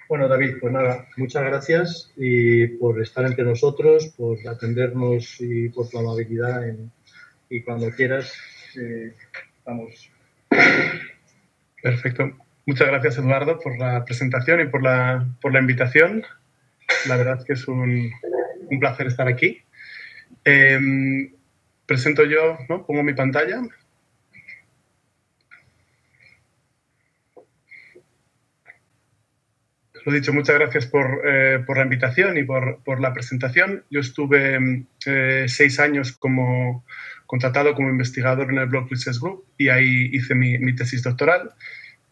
Bueno, David, pues nada, muchas gracias y por estar entre nosotros, por atendernos y por tu amabilidad y cuando quieras, vamos. Perfecto. Muchas gracias, Eduardo, por la presentación y por la invitación. La verdad es que es un placer estar aquí. Presento yo, ¿no? Pongo mi pantalla. Lo dicho, muchas gracias por la invitación y por la presentación. Yo estuve 6 años contratado como investigador en el Block Research Group y ahí hice mi tesis doctoral,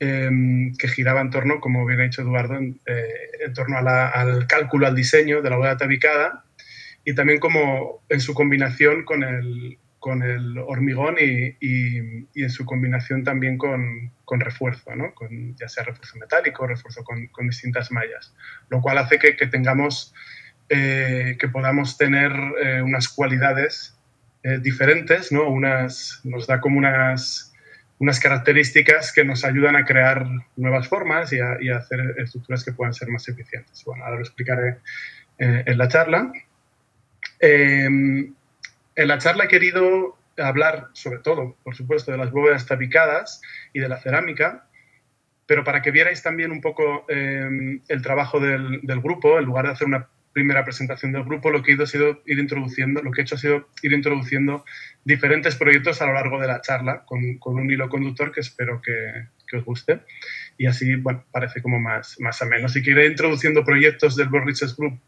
que giraba en torno, como bien ha dicho Eduardo, en torno al cálculo, al diseño de la bóveda tabicada y también como en su combinación con el hormigón y en su combinación también con refuerzo, ¿no? Ya sea refuerzo metálico, refuerzo con distintas mallas, lo cual hace que tengamos, que podamos tener unas cualidades diferentes, ¿no? Nos da como unas características que nos ayudan a crear nuevas formas y a hacer estructuras que puedan ser más eficientes. Bueno, ahora lo explicaré en la charla. En la charla he querido hablar sobre todo, por supuesto, de las bóvedas tapicadas y de la cerámica, pero para que vierais también un poco el trabajo del grupo, en lugar de hacer una primera presentación del grupo, lo que he hecho ha sido ir introduciendo diferentes proyectos a lo largo de la charla, con un hilo conductor que espero que os guste. Y así, bueno, parece como más ameno. Así que iré introduciendo proyectos del Block Research Group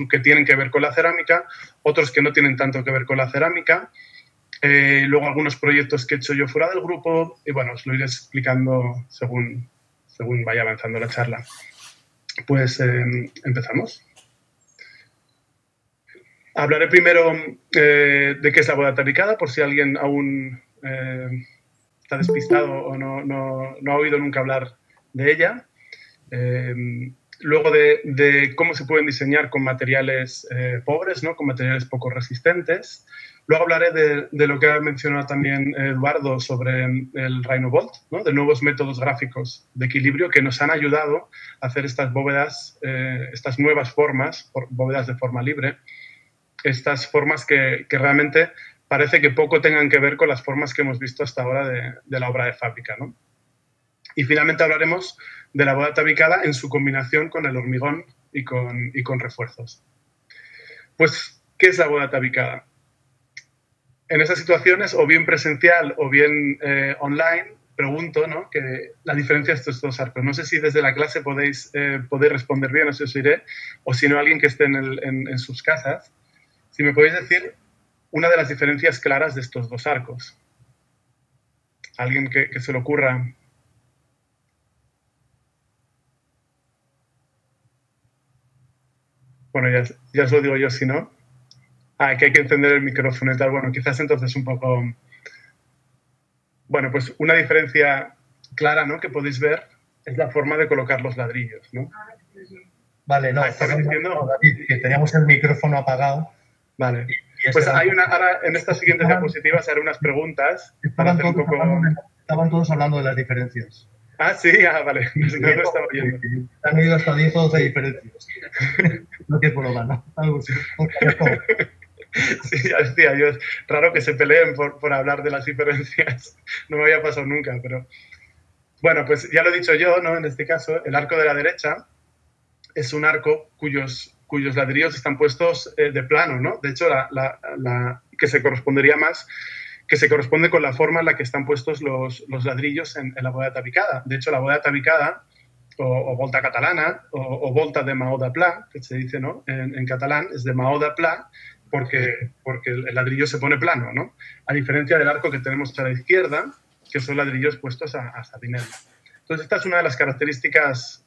que tienen que ver con la cerámica, otros que no tienen tanto que ver con la cerámica, luego algunos proyectos que he hecho yo fuera del grupo y bueno, os lo iré explicando según vaya avanzando la charla. Pues empezamos. Hablaré primero de qué es la bóveda tabicada, por si alguien aún está despistado o no ha oído nunca hablar de ella. Luego de cómo se pueden diseñar con materiales pobres, ¿no? Con materiales poco resistentes. Luego hablaré de lo que ha mencionado también Eduardo sobre el RhinoVolt, ¿no? De nuevos métodos gráficos de equilibrio que nos han ayudado a hacer estas bóvedas, estas nuevas formas, bóvedas de forma libre, estas formas que realmente parece que poco tengan que ver con las formas que hemos visto hasta ahora de la obra de fábrica, ¿no? Y finalmente hablaremos de la bóveda tabicada en su combinación con el hormigón y con refuerzos. Pues, ¿qué es la bóveda tabicada? En esas situaciones, o bien presencial o bien online, pregunto, ¿no?, que la diferencia de estos dos arcos. No sé si desde la clase podéis responder bien, os diré, o si no, alguien que esté en sus casas. Si me podéis decir una de las diferencias claras de estos dos arcos. Alguien que se le ocurra. Bueno, ya os lo digo yo, si no. Que hay que encender el micrófono y tal. Bueno, quizás entonces un poco... Bueno, pues una diferencia clara, ¿no?, que podéis ver es la forma de colocar los ladrillos, ¿no? Vale, no, ¿Está diciendo? David, que teníamos el micrófono apagado. Vale. Pues ahora en estas siguientes diapositivas haré unas preguntas para hacer un poco... Estaban todos hablando de las diferencias. Sí, vale. No lo estaba oyendo. Han oído hasta 10 o 12 diferencias. No que por lo menos. Algo así. Sí, ya decía yo, es raro que se peleen por hablar de las diferencias. No me había pasado nunca, pero... Bueno, pues ya lo he dicho yo, ¿no? En este caso, el arco de la derecha es un arco cuyos ladrillos están puestos de plano, ¿no? De hecho, que se correspondería más, que se corresponde con la forma en la que están puestos los ladrillos en la bóveda tabicada. De hecho, la bóveda tabicada, o volta catalana, o volta de Maó de Pla, que se dice, ¿no?, en catalán, es de Maó de Pla, porque el ladrillo se pone plano, ¿no? A diferencia del arco que tenemos a la izquierda, que son ladrillos puestos a sardinel. Entonces, esta es una de las características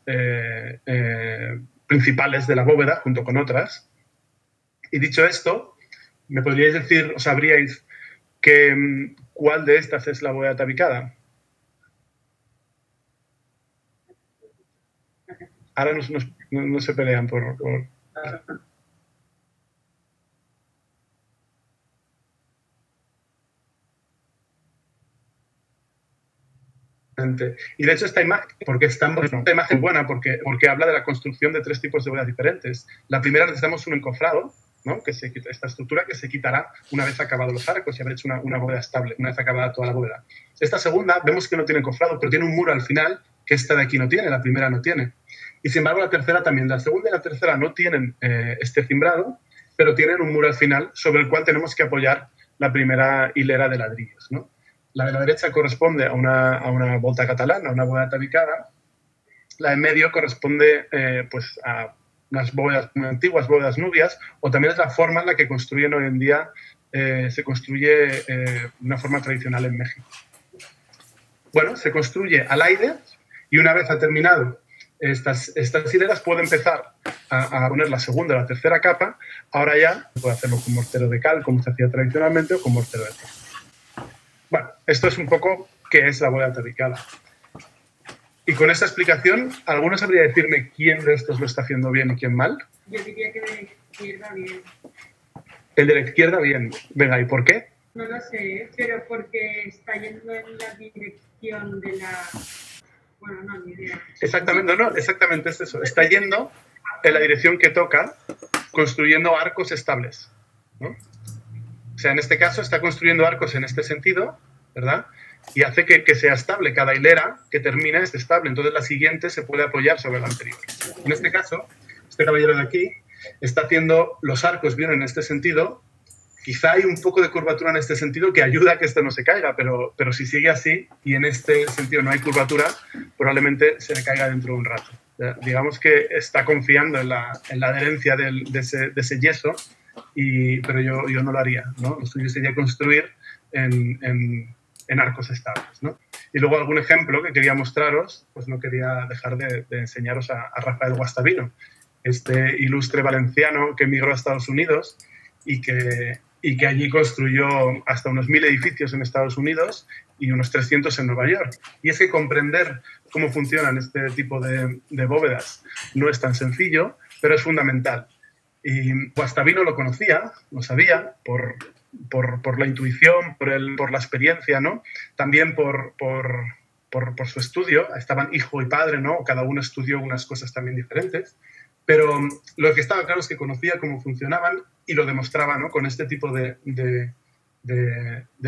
principales de la bóveda, junto con otras. Y dicho esto, ¿me podríais decir, o sabríais cuál de estas es la bóveda tabicada? Ahora no se pelean por... Exactamente. Y de hecho esta imagen, porque esta imagen buena, porque habla de la construcción de 3 tipos de bóvedas diferentes. La primera necesitamos un encofrado, ¿no? Que se quita esta estructura que se quitará una vez acabados los arcos y haber hecho una bóveda estable, una vez acabada toda la bóveda. Esta segunda vemos que no tiene encofrado, pero tiene un muro al final que esta de aquí no tiene, la primera no tiene. Y sin embargo la tercera también. La segunda y la tercera no tienen este cimbrado, pero tienen un muro al final sobre el cual tenemos que apoyar la primera hilera de ladrillos, ¿no? La de la derecha corresponde a una volta catalana, a una bóveda tabicada. La de medio corresponde pues a unas bóvedas antiguas, bóvedas nubias, o también es la forma en la que construyen hoy en día, se construye de una forma tradicional en México. Bueno, se construye al aire y una vez ha terminado estas hileras puede empezar a poner la segunda o la tercera capa. Ahora ya puede hacerlo con mortero de cal, como se hacía tradicionalmente, o con mortero de cal. Bueno, esto es un poco qué es la bóveda tabicada. Y con esta explicación, ¿alguno sabría decirme quién de estos lo está haciendo bien y quién mal? Yo diría que de la izquierda bien. El de la izquierda bien. Venga, ¿y por qué? No lo sé, pero porque está yendo en la dirección de la... Bueno, no, ni idea. Exactamente, no, exactamente es eso. Está yendo en la dirección que toca, construyendo arcos estables, ¿no? O sea, en este caso está construyendo arcos en este sentido, ¿verdad? Y hace que sea estable. Cada hilera que termina es estable. Entonces la siguiente se puede apoyar sobre la anterior. En este caso, este caballero de aquí está haciendo los arcos bien en este sentido. Quizá hay un poco de curvatura en este sentido que ayuda a que esto no se caiga, pero si sigue así y en este sentido no hay curvatura, probablemente se le caiga dentro de un rato. Digamos que está confiando en la adherencia de ese yeso, pero yo no lo haría, ¿no? Lo suyo sería construir en arcos estables, ¿no? Y luego algún ejemplo que quería mostraros, pues no quería dejar de enseñaros a Rafael Guastavino, este ilustre valenciano que emigró a Estados Unidos y que allí construyó hasta unos 1000 edificios en Estados Unidos y unos 300 en Nueva York. Y es que comprender cómo funcionan este tipo de bóvedas no es tan sencillo, pero es fundamental. Y Guastavino lo conocía, lo sabía, por la intuición, por la experiencia, ¿no? También por su estudio. Estaban hijo y padre, ¿no? Cada uno estudió unas cosas también diferentes. Pero lo que estaba claro es que conocía cómo funcionaban y lo demostraba, ¿no? Con este tipo de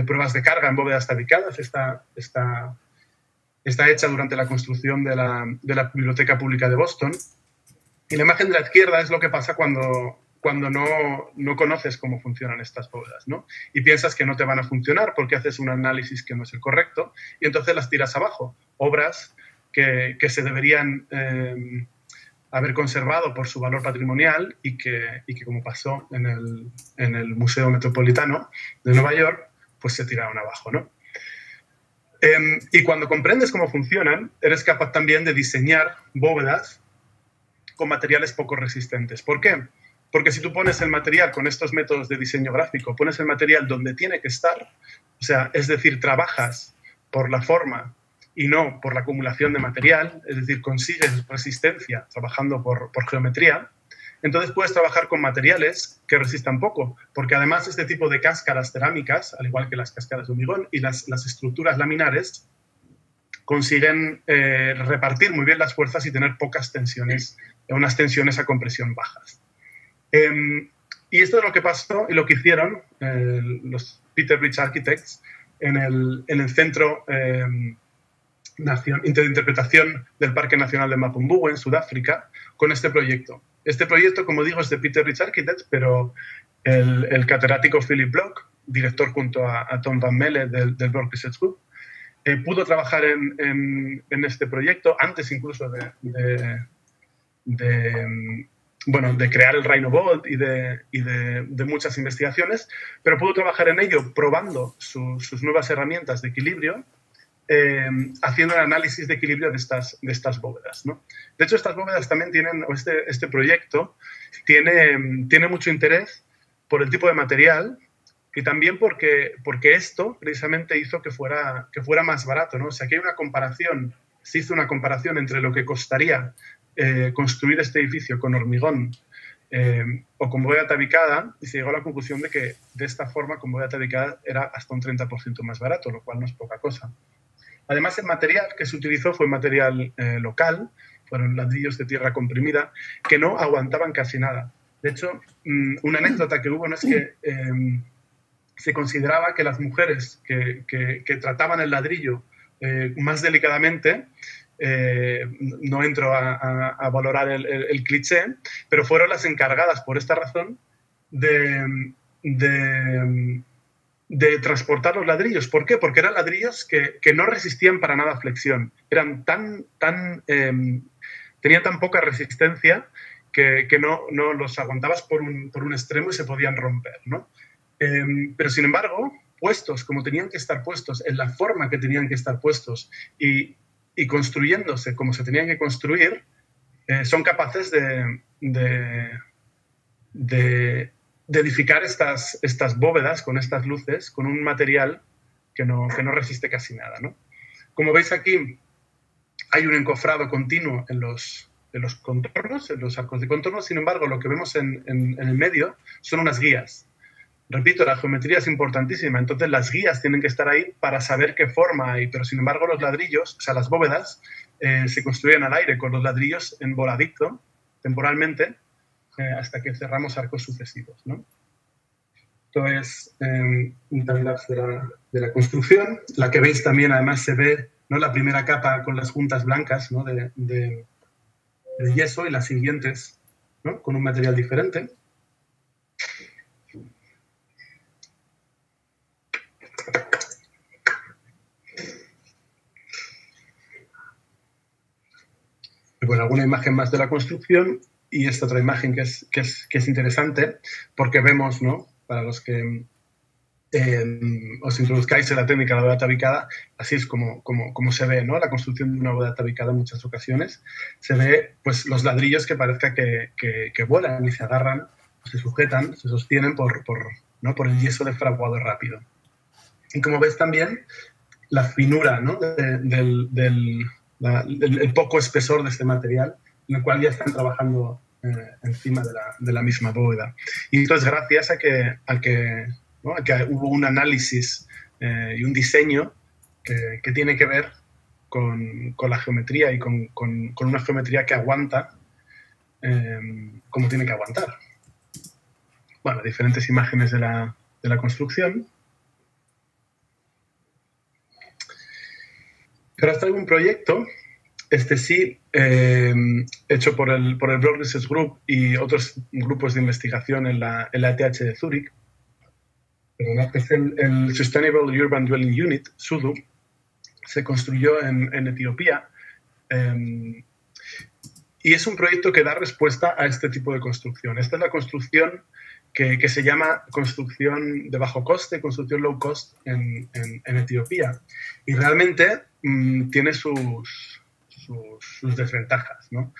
pruebas de carga en bóvedas tabicadas. Está hecha durante la construcción de la Biblioteca Pública de Boston. Y la imagen de la izquierda es lo que pasa cuando no conoces cómo funcionan estas bóvedas, ¿no? Y piensas que no te van a funcionar porque haces un análisis que no es el correcto y entonces las tiras abajo. Obras que se deberían haber conservado por su valor patrimonial y que como pasó en el Museo Metropolitano de Nueva York, pues se tiraron abajo, ¿no? Y cuando comprendes cómo funcionan, eres capaz también de diseñar bóvedas con materiales poco resistentes. ¿Por qué? Porque si tú pones el material con estos métodos de diseño gráfico, pones el material donde tiene que estar, o sea, es decir, trabajas por la forma y no por la acumulación de material, es decir, consigues resistencia trabajando por geometría, entonces puedes trabajar con materiales que resistan poco, porque además este tipo de cáscaras cerámicas, al igual que las cáscaras de hormigón y las estructuras laminares, consiguen repartir muy bien las fuerzas y tener pocas tensiones, unas tensiones a compresión bajas. Y esto es lo que pasó y lo que hicieron los Peter Bridge Architects en el Centro de Interpretación del Parque Nacional de Mapudungun, en Sudáfrica, con este proyecto. Este proyecto, como digo, es de Peter Bridge Architects, pero el catedrático Philip Block, director junto a Tom Van Melle del Block Research Group, pudo trabajar en este proyecto antes incluso de crear el Rhino Bolt y de muchas investigaciones, pero pudo trabajar en ello probando sus nuevas herramientas de equilibrio, haciendo el análisis de equilibrio de estas bóvedas, ¿no? De hecho, estas bóvedas también tienen, este proyecto tiene mucho interés por el tipo de material y también porque esto precisamente hizo que fuera más barato, ¿no? O sea, aquí hay una comparación, se hizo una comparación entre lo que costaría construir este edificio con hormigón o con bóveda tabicada y se llegó a la conclusión de que de esta forma con bóveda tabicada era hasta un 30% más barato, lo cual no es poca cosa. Además, el material que se utilizó fue material local, fueron ladrillos de tierra comprimida, que no aguantaban casi nada. De hecho, una anécdota que hubo no es que se consideraba que las mujeres que trataban el ladrillo más delicadamente, no entro a valorar el cliché, pero fueron las encargadas por esta razón de transportar los ladrillos. ¿Por qué? Porque eran ladrillos que no resistían para nada flexión. Eran tenían tan poca resistencia que no los aguantabas por un extremo y se podían romper, ¿no? Pero, sin embargo, puestos como tenían que estar puestos, en la forma que tenían que estar puestos y construyéndose como se tenían que construir, son capaces de edificar estas bóvedas con estas luces, con un material que no resiste casi nada, ¿no? Como veis aquí, hay un encofrado continuo en los contornos, en los arcos de contorno. Sin embargo, lo que vemos en el medio son unas guías. Repito, la geometría es importantísima, entonces las guías tienen que estar ahí para saber qué forma hay, pero sin embargo los ladrillos, o sea, las bóvedas, se construyen al aire con los ladrillos en voladito, temporalmente, hasta que cerramos arcos sucesivos, ¿no? Entonces, un time-lapse de la construcción. La que veis también, además, se ve, ¿no?, la primera capa con las juntas blancas, ¿no?, de yeso, y las siguientes, ¿no?, con un material diferente. Bueno, alguna imagen más de la construcción y esta otra imagen que es interesante porque vemos, ¿no?, para los que os introduzcáis en la técnica de la bóveda tabicada, así es como se ve, ¿no?, la construcción de una bóveda tabicada en muchas ocasiones. Se ve, pues, los ladrillos que parezca que vuelan y se agarran, se sujetan, se sostienen por el yeso de fraguado rápido. Y como ves también, la finura, ¿no?, el poco espesor de este material, en el cual ya están trabajando encima de la misma bóveda. Y esto es gracias a que hubo un análisis y un diseño que tiene que ver con la geometría y con una geometría que aguanta como tiene que aguantar. Bueno, diferentes imágenes de la construcción. Ahora os traigo un proyecto, este sí, hecho por el Brock Research Group y otros grupos de investigación en la ETH de Zúrich. Que es el Sustainable Urban Dwelling Unit, SUDU. Se construyó en Etiopía. Y es un proyecto que da respuesta a este tipo de construcción. Esta es la construcción que se llama construcción de bajo coste, construcción low cost en Etiopía. Y realmente tiene sus desventajas, ¿no?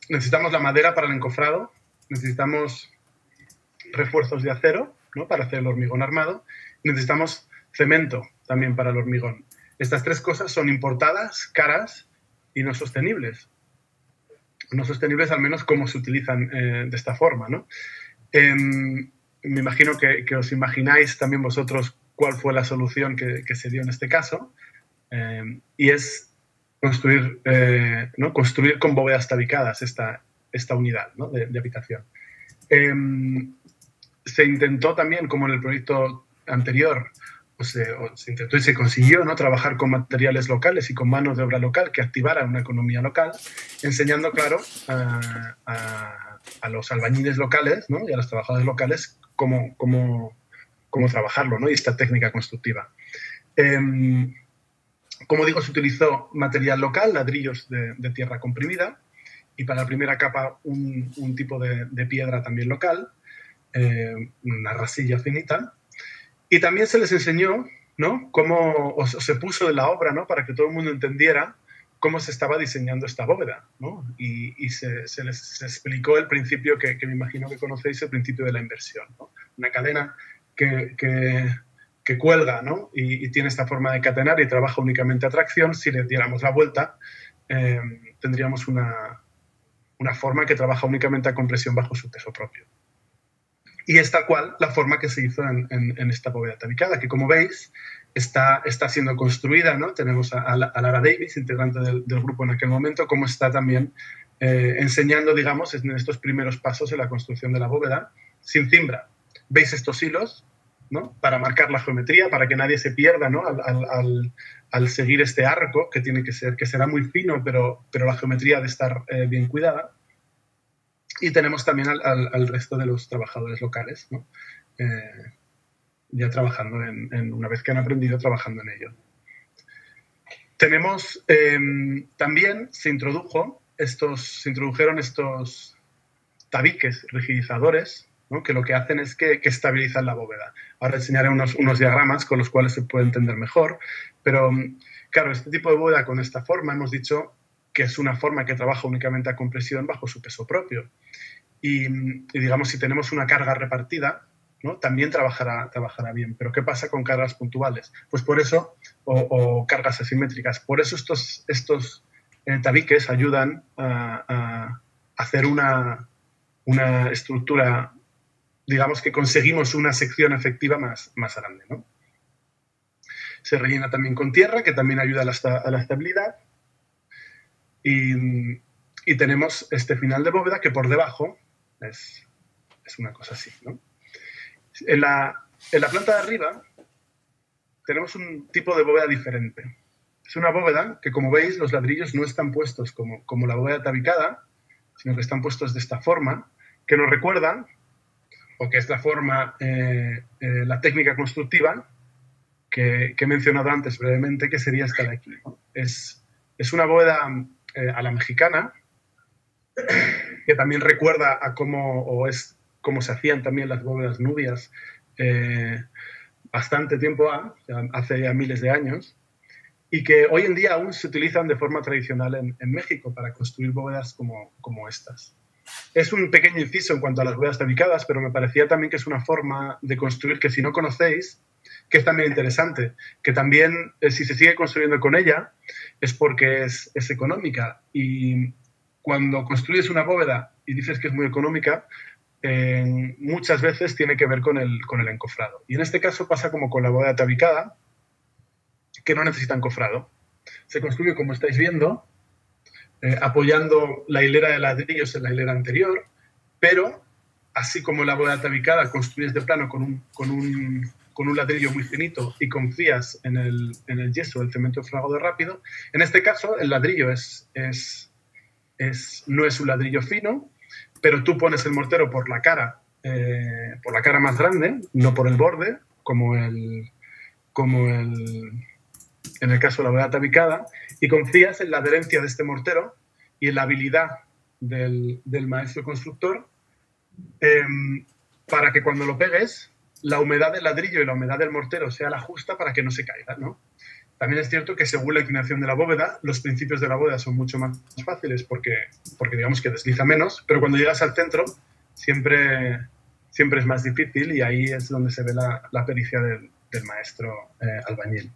Necesitamos la madera para el encofrado, necesitamos refuerzos de acero, ¿no?, para hacer el hormigón armado, necesitamos cemento también para el hormigón. Estas tres cosas son importadas, caras y no sostenibles. No sostenibles, al menos como se utilizan de esta forma, ¿no? Me imagino que os imagináis también vosotros cuál fue la solución que se dio en este caso, y es construir con bóvedas tabicadas esta unidad, ¿no?, de habitación. Se intentó también, como en el proyecto anterior, se intentó y se consiguió, ¿no?, trabajar con materiales locales y con mano de obra local que activara una economía local, enseñando, claro, a los albañiles locales, ¿no?, y a los trabajadores locales cómo trabajarlo, ¿no?, y esta técnica constructiva. Como digo, se utilizó material local, ladrillos de tierra comprimida, y para la primera capa un tipo de piedra también local, una arcilla finita. Y también se les enseñó, ¿no?, o se puso en la obra, ¿no?, para que todo el mundo entendiera cómo se estaba diseñando esta bóveda, ¿no? Y se les explicó el principio que me imagino que conocéis, el principio de la inversión, ¿no? Una cadena que cuelga, ¿no?, y tiene esta forma de catenar y trabaja únicamente a tracción. Si le diéramos la vuelta, tendríamos una forma que trabaja únicamente a compresión bajo su peso propio. Y es tal cual la forma que se hizo en esta bóveda tabicada, que, como veis, está siendo construida, ¿no? Tenemos a Lara Davis, integrante del grupo en aquel momento, cómo está también enseñando, digamos, en estos primeros pasos en la construcción de la bóveda, sin cimbra. ¿Veis estos hilos? ¿No? Para marcar la geometría, para que nadie se pierda, ¿no? al seguir este arco, que tiene que será muy fino, pero la geometría ha de estar bien cuidada. Y tenemos también al resto de los trabajadores locales, ¿no? Ya trabajando una vez que han aprendido, trabajando en ello. Tenemos, también se introdujeron estos tabiques rigidizadores, ¿no? Que lo que hacen es que estabilizan la bóveda. Ahora enseñaré unos diagramas con los cuales se puede entender mejor, pero claro, este tipo de bóveda con esta forma hemos dicho que es una forma que trabaja únicamente a compresión bajo su peso propio. Y digamos, si tenemos una carga repartida, ¿no? También trabajará bien. Pero ¿qué pasa con cargas puntuales? Pues por eso, o cargas asimétricas, por eso estos tabiques ayudan a hacer una estructura, digamos que conseguimos una sección efectiva más grande, ¿no? Se rellena también con tierra, que también ayuda a la estabilidad. Y tenemos este final de bóveda que por debajo es una cosa así, ¿no? En la planta de arriba tenemos un tipo de bóveda diferente. Es una bóveda que, como veis, los ladrillos no están puestos como la bóveda tabicada, sino que están puestos de esta forma, que nos recuerda, o que es la forma, la técnica constructiva que he mencionado antes brevemente, que sería esta de aquí, ¿no? Es una bóveda a la mexicana, que también recuerda a cómo se hacían también las bóvedas nubias bastante tiempo hace ya miles de años, y que hoy en día aún se utilizan de forma tradicional en México para construir bóvedas como estas. Es un pequeño inciso en cuanto a las bóvedas tabicadas, pero me parecía también que es una forma de construir que, si no conocéis, que es también interesante, que también si se sigue construyendo con ella es porque es económica, y cuando construyes una bóveda y dices que es muy económica, muchas veces tiene que ver con el encofrado. Y en este caso pasa como con la bóveda tabicada, que no necesita encofrado. Se construye, como estáis viendo, apoyando la hilera de ladrillos en la hilera anterior, pero así como la bóveda tabicada construyes de plano con un ladrillo muy finito y confías en el yeso, el cemento fragado rápido, en este caso el ladrillo no es un ladrillo fino, pero tú pones el mortero por la cara más grande, no por el borde, como en el caso de la bóveda tabicada, y confías en la adherencia de este mortero y en la habilidad del maestro constructor, para que cuando lo pegues, la humedad del ladrillo y la humedad del mortero sea la justa para que no se caiga, ¿no? También es cierto que, según la inclinación de la bóveda, los principios de la bóveda son mucho más fáciles porque digamos que desliza menos, pero cuando llegas al centro siempre es más difícil, y ahí es donde se ve la pericia del maestro albañil.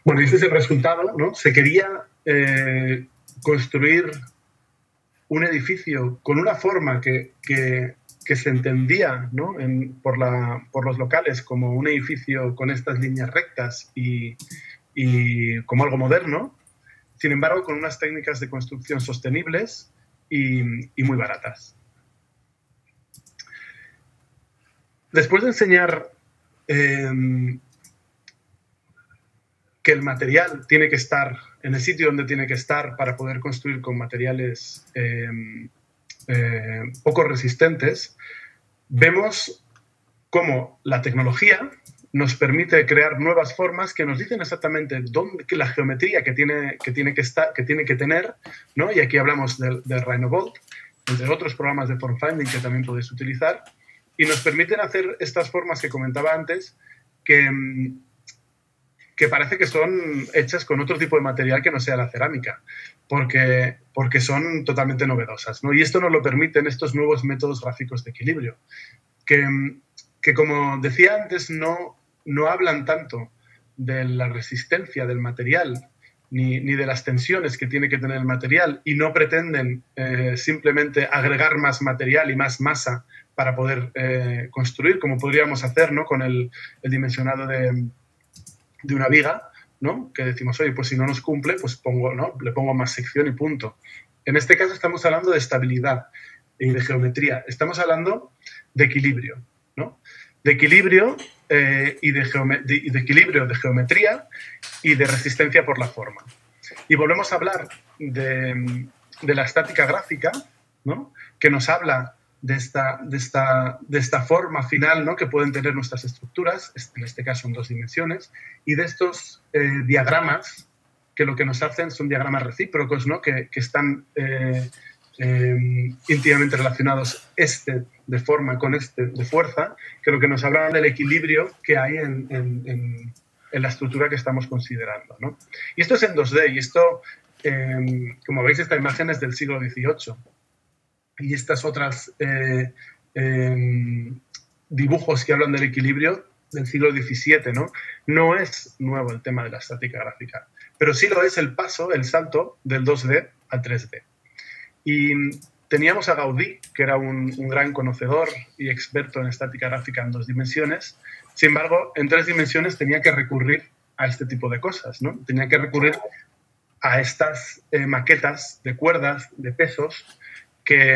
Bueno, y este es el resultado, ¿no? Se quería construir un edificio con una forma que se entendía, ¿no? por los locales como un edificio con estas líneas rectas y como algo moderno, sin embargo con unas técnicas de construcción sostenibles y muy baratas. Después de enseñar que el material tiene que estar en el sitio donde tiene que estar para poder construir con materiales poco resistentes, vemos cómo la tecnología nos permite crear nuevas formas que nos dicen exactamente la geometría que tiene que tener, ¿no? Y aquí hablamos del RhinoBolt, entre otros programas de form finding que también podéis utilizar, y nos permiten hacer estas formas que comentaba antes, que parece que son hechas con otro tipo de material que no sea la cerámica, porque son totalmente novedosas, ¿no? Y esto nos lo permiten estos nuevos métodos gráficos de equilibrio, que como decía antes, no hablan tanto de la resistencia del material ni de las tensiones que tiene que tener el material, y no pretenden simplemente agregar más material y más masa para poder construir, como podríamos hacer, ¿no?, con el dimensionado de una viga, ¿no?, que decimos, oye, pues si no nos cumple, pues le pongo más sección y punto. En este caso estamos hablando de estabilidad y de geometría. Estamos hablando de equilibrio, ¿no? De equilibrio y de equilibrio de geometría y de resistencia por la forma. Y volvemos a hablar de la estática gráfica, ¿no?, que nos habla de esta forma final, ¿no?, que pueden tener nuestras estructuras, en este caso en 2 dimensiones, y de estos diagramas, que lo que nos hacen son diagramas recíprocos, ¿no?, que están íntimamente relacionados, este de forma con este de fuerza, que lo que nos habla del equilibrio que hay en la estructura que estamos considerando, ¿no? Y esto es en 2D, y esto, como veis, esta imagen es del siglo XVIII. Y estas otras dibujos que hablan del equilibrio del siglo XVII, ¿no? No es nuevo el tema de la estática gráfica, pero sí lo es el salto del 2D al 3D. Y teníamos a Gaudí, que era un gran conocedor y experto en estática gráfica en 2 dimensiones. Sin embargo, en 3 dimensiones tenía que recurrir a este tipo de cosas, ¿no? Tenía que recurrir a estas maquetas de cuerdas, de pesos, que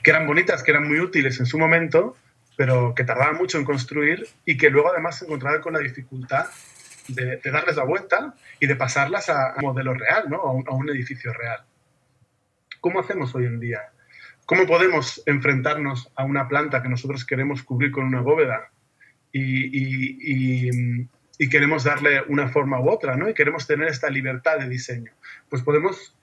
eran bonitas, que eran muy útiles en su momento, pero que tardaban mucho en construir y que luego además se encontraban con la dificultad de darles la vuelta y de pasarlas a un modelo real, ¿no?, a un edificio real. ¿Cómo hacemos hoy en día? ¿Cómo podemos enfrentarnos a una planta que nosotros queremos cubrir con una bóveda y queremos darle una forma u otra, ¿no?, y queremos tener esta libertad de diseño? Pues podemos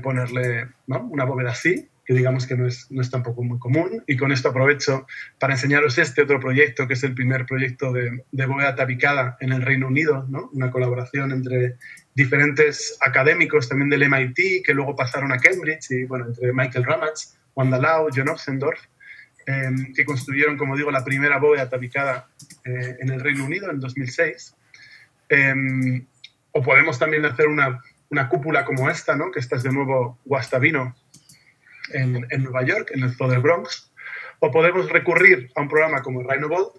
ponerle, ¿no?, una bóveda así, que digamos que no es tampoco muy común, y con esto aprovecho para enseñaros este otro proyecto, que es el primer proyecto de bóveda tabicada en el Reino Unido, ¿no?, una colaboración entre diferentes académicos también del MIT, que luego pasaron a Cambridge, y bueno, entre Michael Ramage, Wanda Lau, John Oxendorf, que construyeron, como digo, la primera bóveda tabicada en el Reino Unido en 2006. O podemos también hacer una cúpula como esta, ¿no?, que esta es de nuevo Guastavino en Nueva York, en el Zoo del Bronx. O podemos recurrir a un programa como Rhinobolt,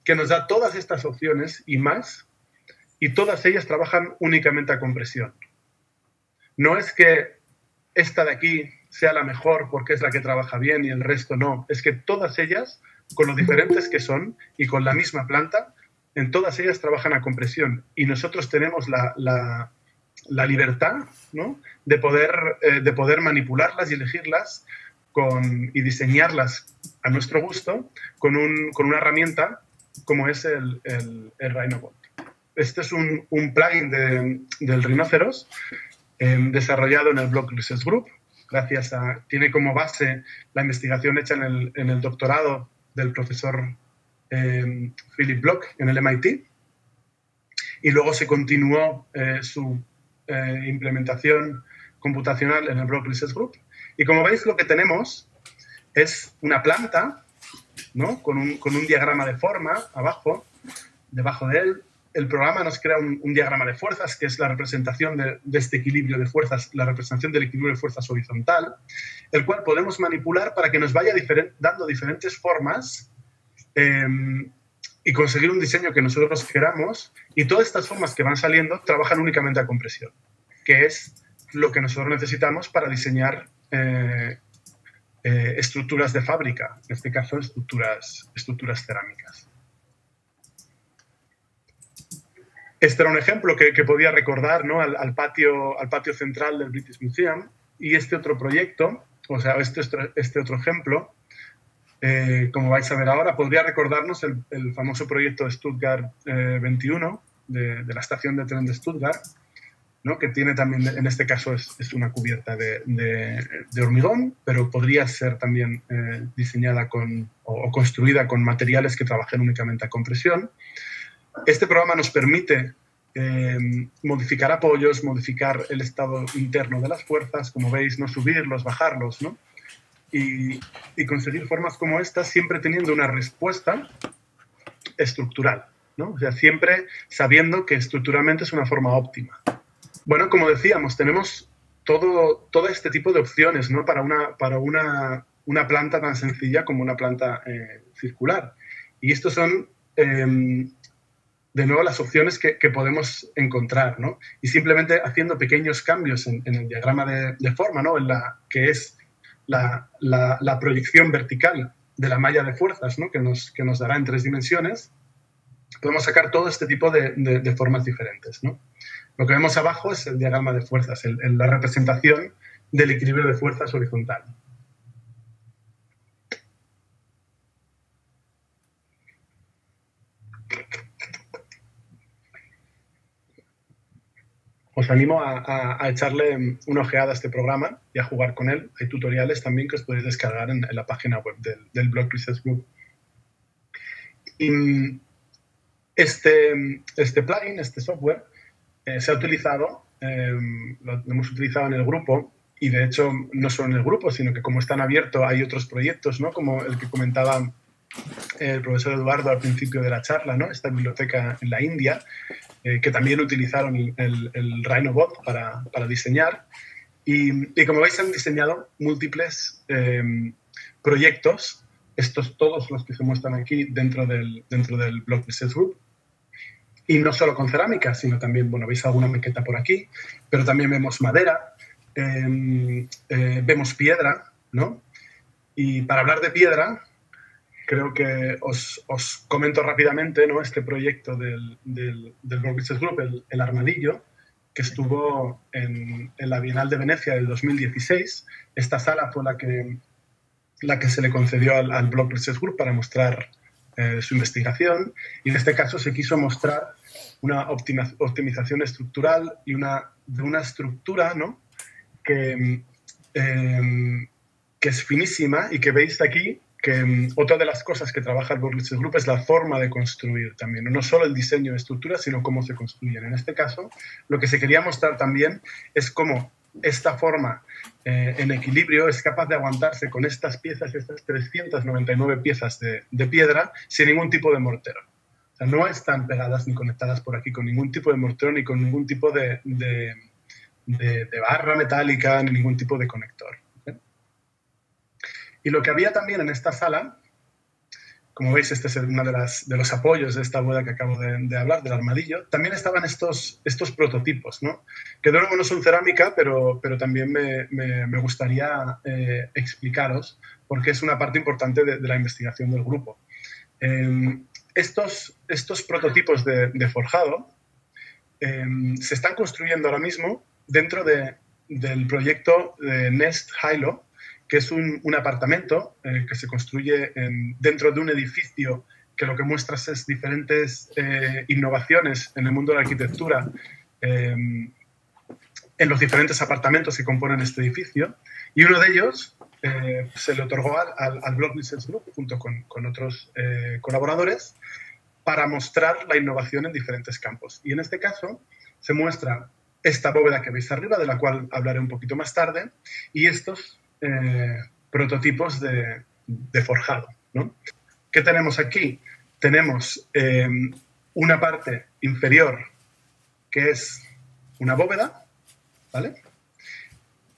que nos da todas estas opciones y más, y todas ellas trabajan únicamente a compresión. No es que esta de aquí sea la mejor porque es la que trabaja bien y el resto no. Es que todas ellas, con lo diferentes que son y con la misma planta, en todas ellas trabajan a compresión. Y nosotros tenemos la libertad, ¿no?, de poder manipularlas y elegirlas y diseñarlas a nuestro gusto con una herramienta como es el Rhinobolt. Este es un plugin del Rhinoceros desarrollado en el Block Research Group. Tiene como base la investigación hecha en el doctorado del profesor Philip Block en el MIT, y luego se continuó su implementación computacional en el Block Research Group. Y como veis, lo que tenemos es una planta, ¿no?, con un diagrama de forma abajo, debajo de él. El programa nos crea un diagrama de fuerzas, que es la representación de este equilibrio de fuerzas, la representación del equilibrio de fuerzas horizontal, el cual podemos manipular para que nos vaya dando diferentes formas y conseguir un diseño que nosotros queramos. Y todas estas formas que van saliendo trabajan únicamente a compresión, que es lo que nosotros necesitamos para diseñar estructuras de fábrica, en este caso estructuras cerámicas. Este era un ejemplo que podía recordar, ¿no?, al patio central del British Museum. Y este otro proyecto, o sea, este otro ejemplo, como vais a ver ahora, podría recordarnos el famoso proyecto de Stuttgart 21, de la estación de tren de Stuttgart, ¿no?, que tiene también, en este caso es una cubierta de hormigón, pero podría ser también diseñada o construida con materiales que trabajen únicamente a compresión. Este programa nos permite modificar apoyos, modificar el estado interno de las fuerzas, como veis, no subirlos, bajarlos, ¿no?, y conseguir formas como estas, siempre teniendo una respuesta estructural, ¿no?, o sea, siempre sabiendo que estructuralmente es una forma óptima. Bueno, como decíamos, tenemos todo este tipo de opciones, ¿no? Para una planta tan sencilla como una planta circular. Y estos son, de nuevo, las opciones que podemos encontrar, ¿no? Y simplemente haciendo pequeños cambios en el diagrama de forma, ¿no? Que es la proyección vertical de la malla de fuerzas, ¿no? que nos dará en 3 dimensiones, podemos sacar todo este tipo de formas diferentes, ¿no? Lo que vemos abajo es el diagrama de fuerzas, la representación del equilibrio de fuerzas horizontal. Os animo a echarle una ojeada a este programa y a jugar con él. Hay tutoriales también que os podéis descargar en la página web del Block Research Group. Y este plugin, este software, se ha utilizado, lo hemos utilizado en el grupo, y de hecho no solo en el grupo, sino que como está en abierto hay otros proyectos, ¿no? Como el que comentaba el profesor Eduardo al principio de la charla, ¿no? Esta biblioteca en la India, que también utilizaron el Rhinobot para diseñar. Y como veis, han diseñado múltiples proyectos, todos los que se muestran aquí dentro del Block Research Group. Y no solo con cerámica, sino también, bueno, veis alguna maqueta por aquí, pero también vemos madera, vemos piedra, ¿no? Y para hablar de piedra, creo que os comento rápidamente, ¿no? Este proyecto del Block Research Group, el armadillo, que estuvo en la Bienal de Venecia del 2016. Esta sala fue la que se le concedió al Block Research Group para mostrar su investigación, y en este caso se quiso mostrar una optimización estructural y de una estructura, ¿no? que es finísima, y que veis aquí que otra de las cosas que trabaja el Block Research Group es la forma de construir también, no solo el diseño de estructuras, sino cómo se construyen. En este caso, lo que se quería mostrar también es cómo esta forma en equilibrio es capaz de aguantarse con estas piezas, estas 399 piezas de piedra, sin ningún tipo de mortero. O sea, no están pegadas ni conectadas por aquí con ningún tipo de mortero, ni con ningún tipo de barra metálica, ni ningún tipo de conector. ¿Okay? Y lo que había también en esta sala, como veis, este es uno de los apoyos de esta bóveda que acabo de hablar, del armadillo. También estaban estos prototipos, ¿no? Que de nuevo no son cerámica, pero también me gustaría explicaros, porque es una parte importante de la investigación del grupo. Estos prototipos de forjado se están construyendo ahora mismo dentro del proyecto de Nest Hilo, que es un apartamento que se construye dentro de un edificio que lo que muestra es diferentes innovaciones en el mundo de la arquitectura en los diferentes apartamentos que componen este edificio. Y uno de ellos se le otorgó al Block Research Group junto con otros colaboradores para mostrar la innovación en diferentes campos. Y en este caso se muestra esta bóveda que veis arriba, de la cual hablaré un poquito más tarde, y estos prototipos de forjado, ¿no? ¿Qué tenemos aquí? Tenemos una parte inferior que es una bóveda, ¿vale?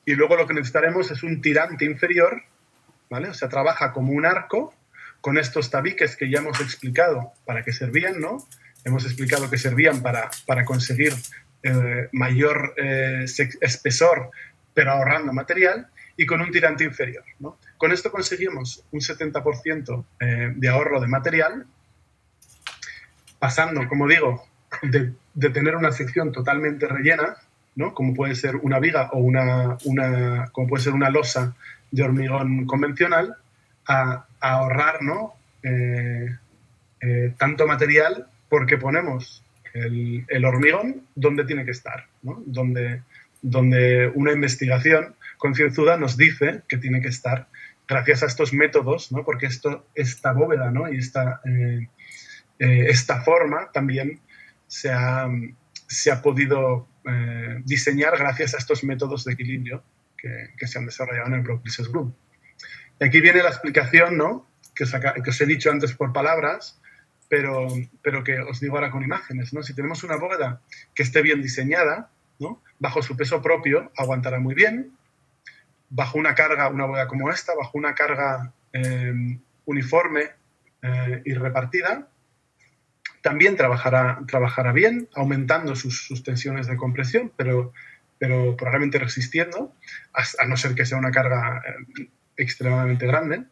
Y luego lo que necesitaremos es un tirante inferior, ¿vale? O sea, trabaja como un arco con estos tabiques que ya hemos explicado para qué servían, ¿no? Hemos explicado que servían para conseguir mayor espesor, pero ahorrando material, y con un tirante inferior, ¿no? Con esto conseguimos un 70% de ahorro de material, pasando, como digo, de tener una sección totalmente rellena, ¿no? Como puede ser una viga o como puede ser una losa de hormigón convencional, a ahorrar, ¿no? Tanto material, porque ponemos el hormigón donde tiene que estar, ¿no? Donde una investigación concienzuda nos dice que tiene que estar, gracias a estos métodos, ¿no? Porque esta bóveda, ¿no? Y esta forma también se ha podido diseñar gracias a estos métodos de equilibrio que se han desarrollado en el Block Research Group. Y aquí viene la explicación, ¿no? que os he dicho antes por palabras, pero que os digo ahora con imágenes, ¿no? Si tenemos una bóveda que esté bien diseñada, ¿no? bajo su peso propio aguantará muy bien. Bajo una carga, una bóveda como esta, bajo una carga uniforme y repartida, también trabajará bien, aumentando sus tensiones de compresión, pero probablemente resistiendo, a no ser que sea una carga extremadamente grande.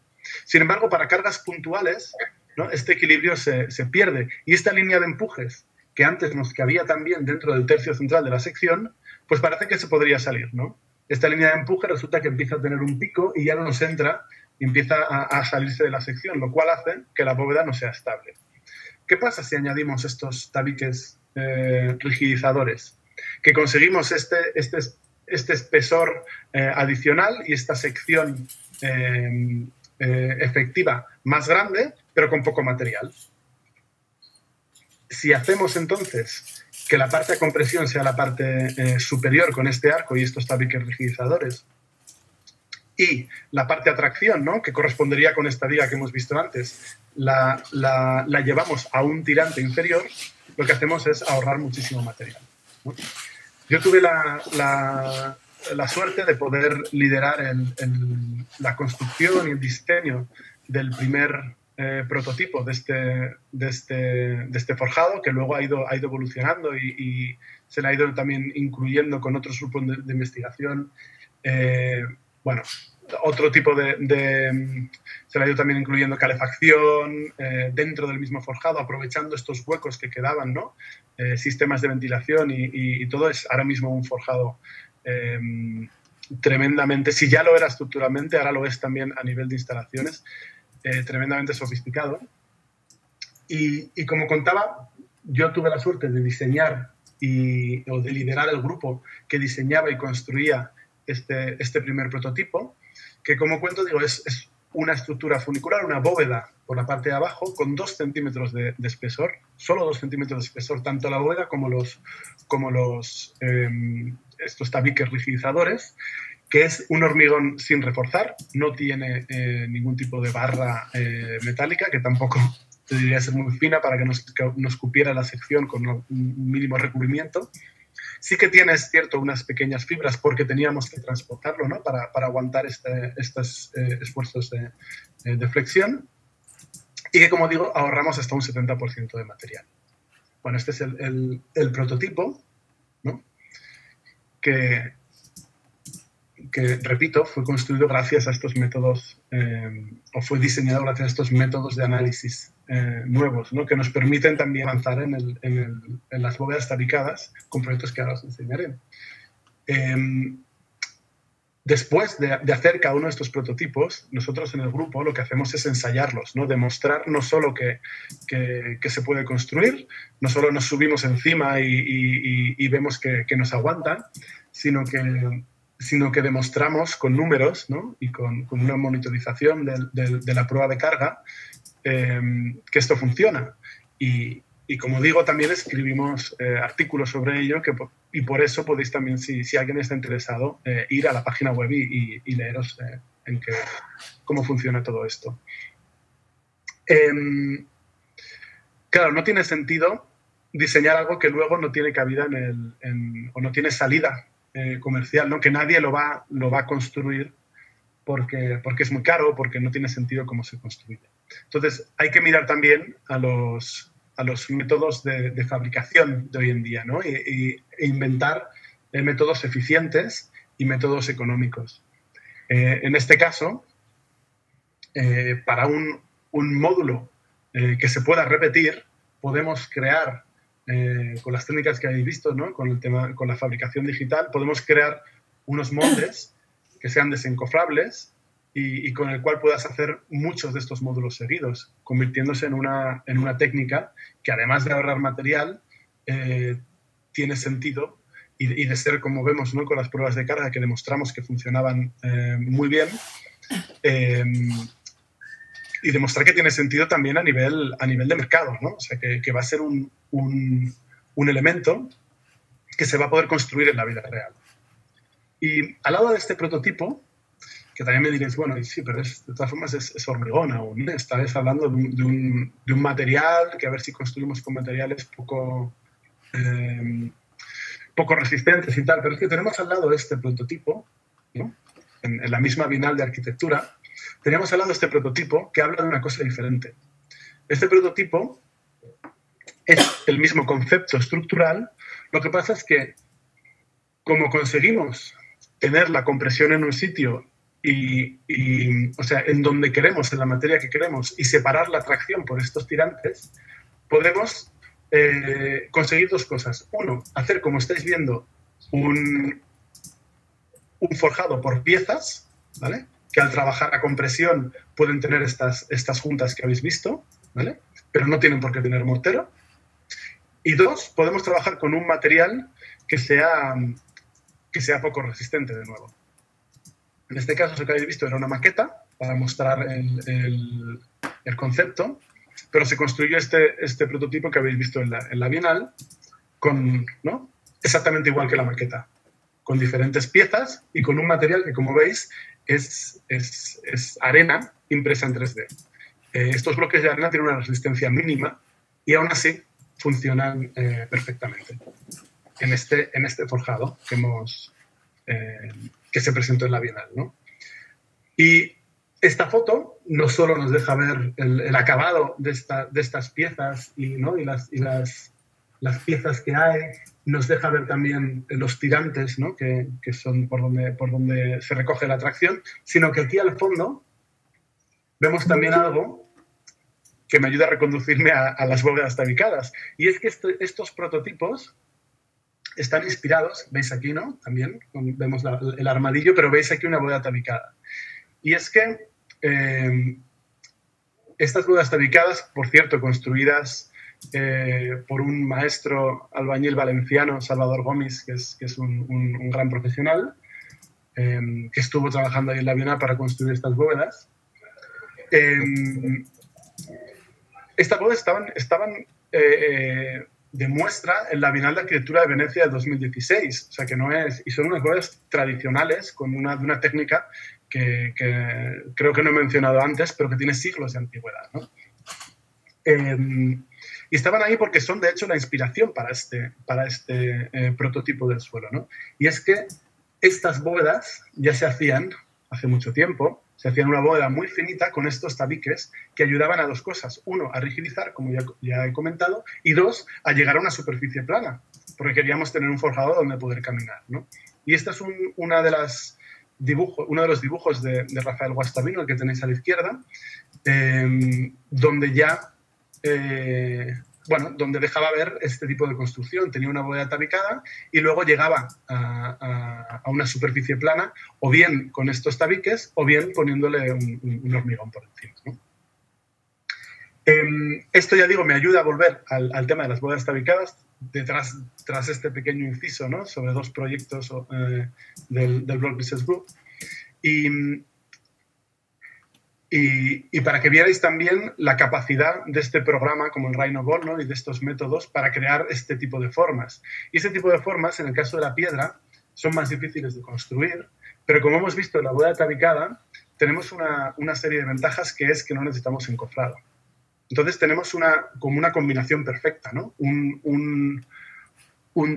Sin embargo, para cargas puntuales, ¿no?, este equilibrio se pierde. Y esta línea de empujes, que antes nos cabía también dentro del tercio central de la sección, pues parece que se podría salir, ¿no? Esta línea de empuje resulta que empieza a tener un pico y ya no nos entra y empieza a salirse de la sección, lo cual hace que la bóveda no sea estable. ¿Qué pasa si añadimos estos tabiques rigidizadores? Que conseguimos este espesor adicional y esta sección efectiva más grande, pero con poco material. Si hacemos entonces que la parte de compresión sea la parte superior con este arco y estos tabiques rigidizadores, y la parte de atracción, ¿no?, que correspondería con esta viga que hemos visto antes, la llevamos a un tirante inferior, lo que hacemos es ahorrar muchísimo material, ¿no? Yo tuve la suerte de poder liderar la construcción y el diseño del primer prototipo de este forjado, que luego ha ido evolucionando y se le ha ido también incluyendo con otros grupos de investigación. Bueno, otro tipo se le ha ido también incluyendo calefacción dentro del mismo forjado, aprovechando estos huecos que quedaban, ¿no? Sistemas de ventilación y todo es ahora mismo un forjado tremendamente, si ya lo era estructuralmente, ahora lo es también a nivel de instalaciones, tremendamente sofisticado. Y como contaba, yo tuve la suerte de diseñar o de liderar el grupo que diseñaba y construía este primer prototipo, que, como cuento, digo, es una estructura funicular, una bóveda por la parte de abajo con 2 centímetros de espesor, solo 2 centímetros de espesor, tanto la bóveda como estos tabiques rigidizadores, que es un hormigón sin reforzar, no tiene ningún tipo de barra metálica, que tampoco debería ser muy fina para que nos cupiera la sección con un mínimo recubrimiento. Sí que tiene, es cierto, unas pequeñas fibras porque teníamos que transportarlo, ¿no?, para aguantar estos esfuerzos de flexión, y que, como digo, ahorramos hasta un 70% de material. Bueno, este es el prototipo, ¿no?, que, repito, fue construido gracias a estos métodos, o fue diseñado gracias a estos métodos de análisis nuevos, ¿no?, que nos permiten también avanzar en las bóvedas tabicadas con proyectos que ahora os enseñaré. Después de hacer cada uno de estos prototipos, nosotros en el grupo lo que hacemos es ensayarlos, ¿no?, demostrar no solo que se puede construir, no solo nos subimos encima y vemos que nos aguanta, sino que demostramos con números, ¿no?, y con una monitorización de la prueba de carga que esto funciona. Y como digo, también escribimos artículos sobre ello, y por eso podéis también, si alguien está interesado, ir a la página web y leeros cómo funciona todo esto. Claro, no tiene sentido diseñar algo que luego no tiene cabida o no tiene salida comercial, ¿no?, que nadie lo va a construir porque es muy caro, porque no tiene sentido cómo se construye. Entonces, hay que mirar también a los métodos de fabricación de hoy en día, ¿no?, e inventar métodos eficientes y métodos económicos. En este caso, para un módulo que se pueda repetir, podemos crear, con las técnicas que habéis visto, ¿no?, con la fabricación digital, podemos crear unos moldes que sean desencofrables y con el cual puedas hacer muchos de estos módulos seguidos, convirtiéndose en una técnica que, además de ahorrar material, tiene sentido y de ser, como vemos, ¿no?, con las pruebas de carga que demostramos que funcionaban muy bien, y demostrar que tiene sentido también a nivel de mercado, ¿no? O sea, que va a ser un elemento que se va a poder construir en la vida real. Y al lado de este prototipo, que también me diréis, bueno, sí, pero de todas formas es hormigón aún, ¿eh? Esta vez hablando de un material, que a ver si construimos con materiales poco poco resistentes y tal, pero es que tenemos al lado este prototipo, ¿no? En la misma Bienal de Arquitectura, teníamos al lado este prototipo que habla de una cosa diferente. Este prototipo es el mismo concepto estructural, lo que pasa es que como conseguimos tener la compresión en un sitio o sea, en donde queremos, en la materia que queremos, y separar la tracción por estos tirantes, podemos conseguir dos cosas. Uno, hacer, como estáis viendo, un forjado por piezas, ¿vale? Que al trabajar a compresión pueden tener estas juntas que habéis visto, ¿vale? Pero no tienen por qué tener mortero. Y dos, podemos trabajar con un material que sea poco resistente, de nuevo. En este caso, lo que habéis visto era una maqueta para mostrar el concepto, pero se construyó este prototipo que habéis visto en la Bienal, ¿no? Exactamente igual que la maqueta, con diferentes piezas y con un material que, como veis, es arena impresa en 3D. Estos bloques de arena tienen una resistencia mínima y aún así funcionan perfectamente en este forjado que se presentó en la Bienal, ¿no? Y esta foto no solo nos deja ver el acabado de estas piezas ¿no? y las piezas que hay, nos deja ver también los tirantes, ¿no? que son por donde se recoge la tracción, sino que aquí al fondo vemos también algo que me ayuda a reconducirme a las bóvedas tabicadas. Y es que estos prototipos están inspirados, veis aquí, ¿no? También vemos el armadillo, pero veis aquí una bóveda tabicada. Y es que estas bóvedas tabicadas, por cierto, construidas por un maestro albañil valenciano, Salvador Gomis, que es un gran profesional, que estuvo trabajando ahí en la Bienal para construir estas bóvedas. Estas bóvedas estaban de muestra en la Bienal de Arquitectura de Venecia de 2016, o sea que no es, y son unas bóvedas tradicionales con una técnica que creo que no he mencionado antes, pero que tiene siglos de antigüedad, ¿no? Y estaban ahí porque son, de hecho, la inspiración para este prototipo del suelo, ¿no? Y es que estas bóvedas ya se hacían hace mucho tiempo, se hacían una bóveda muy finita con estos tabiques que ayudaban a dos cosas. Uno, a rigidizar, como ya he comentado, y dos, a llegar a una superficie plana, porque queríamos tener un forjado donde poder caminar, ¿no? Y este es uno de los dibujos de Rafael Guastavino, el que tenéis a la izquierda, donde ya, donde dejaba ver este tipo de construcción. Tenía una bóveda tabicada y luego llegaba a una superficie plana, o bien con estos tabiques, o bien poniéndole un hormigón por encima, ¿no? Esto, ya digo, me ayuda a volver al tema de las bóvedas tabicadas, tras este pequeño inciso, ¿no? Sobre dos proyectos del Block Business Group. Y para que vierais también la capacidad de este programa, como el Rhino-Ball, ¿no? Y de estos métodos para crear este tipo de formas. Y este tipo de formas, en el caso de la piedra, son más difíciles de construir, pero como hemos visto en la bóveda tabicada, tenemos una serie de ventajas, que es que no necesitamos encofrado. Entonces tenemos como una combinación perfecta, ¿no? Un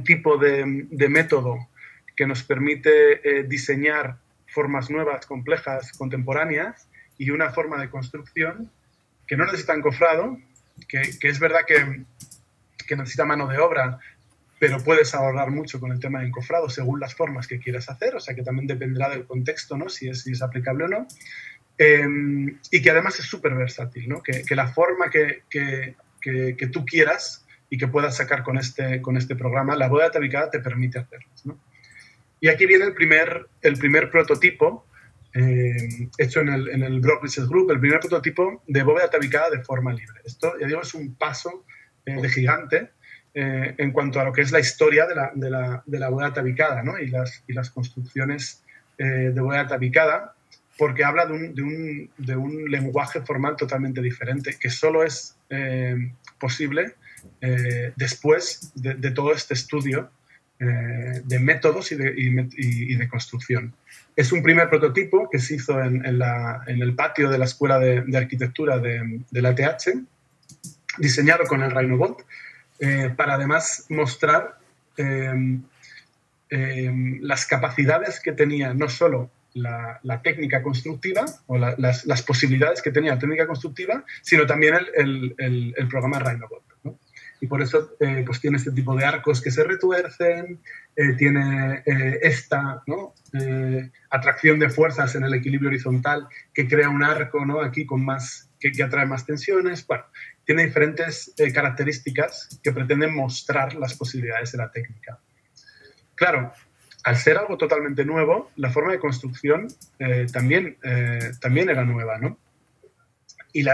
tipo de método que nos permite diseñar formas nuevas, complejas, contemporáneas, y una forma de construcción que no necesita encofrado, que es verdad que necesita mano de obra, pero puedes ahorrar mucho con el tema de encofrado según las formas que quieras hacer, o sea que también dependerá del contexto, ¿no? Si es aplicable o no. Y que además es súper versátil, ¿no? Que la forma que tú quieras y que puedas sacar con este programa, la bóveda tabicada te permite hacerlas, ¿no? Y aquí viene el primer prototipo hecho en el Block Business Group, el primer prototipo de bóveda tabicada de forma libre. Esto, ya digo, es un paso de gigante en cuanto a lo que es la historia de la bóveda tabicada, ¿no? y las construcciones de bóveda tabicada, porque habla de un lenguaje formal totalmente diferente, que solo es posible después de todo este estudio de métodos y de construcción. Es un primer prototipo que se hizo en el patio de la Escuela de Arquitectura de la ETH, diseñado con el Rhino-Ball, para además mostrar las capacidades que tenía no solo la técnica constructiva o las posibilidades que tenía la técnica constructiva, sino también el programa Rhinobot, ¿no? Y por eso pues tiene este tipo de arcos que se retuercen, tiene esta, ¿no? Atracción de fuerzas en el equilibrio horizontal que crea un arco, ¿no? Aquí con más, que atrae más tensiones. Bueno, tiene diferentes características que pretenden mostrar las posibilidades de la técnica. Claro, al ser algo totalmente nuevo, la forma de construcción también era nueva, ¿no? Y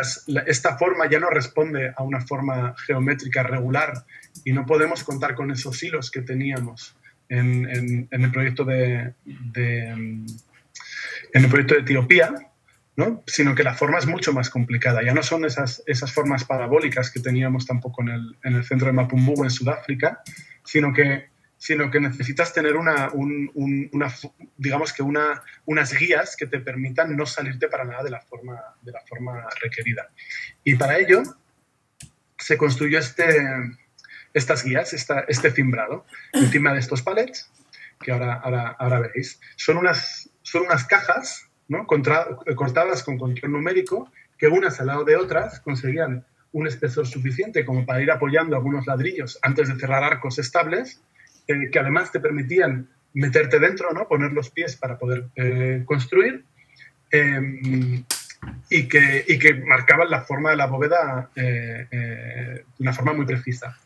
esta forma ya no responde a una forma geométrica regular y no podemos contar con esos hilos que teníamos en el proyecto de Etiopía, ¿no? Sino que la forma es mucho más complicada. Ya no son esas formas parabólicas que teníamos tampoco en el centro de Mapumbu en Sudáfrica, sino que necesitas tener digamos que unas guías que te permitan no salirte para nada de la forma requerida. Y para ello se construyó estas guías, este cimbrado encima de estos palets, que ahora veréis. Son unas cajas, ¿no? Cortadas con control numérico, que unas al lado de otras conseguían un espesor suficiente como para ir apoyando algunos ladrillos antes de cerrar arcos estables, que además te permitían meterte dentro, ¿no? Poner los pies para poder construir, y que marcaban la forma de la bóveda de una forma muy precisa.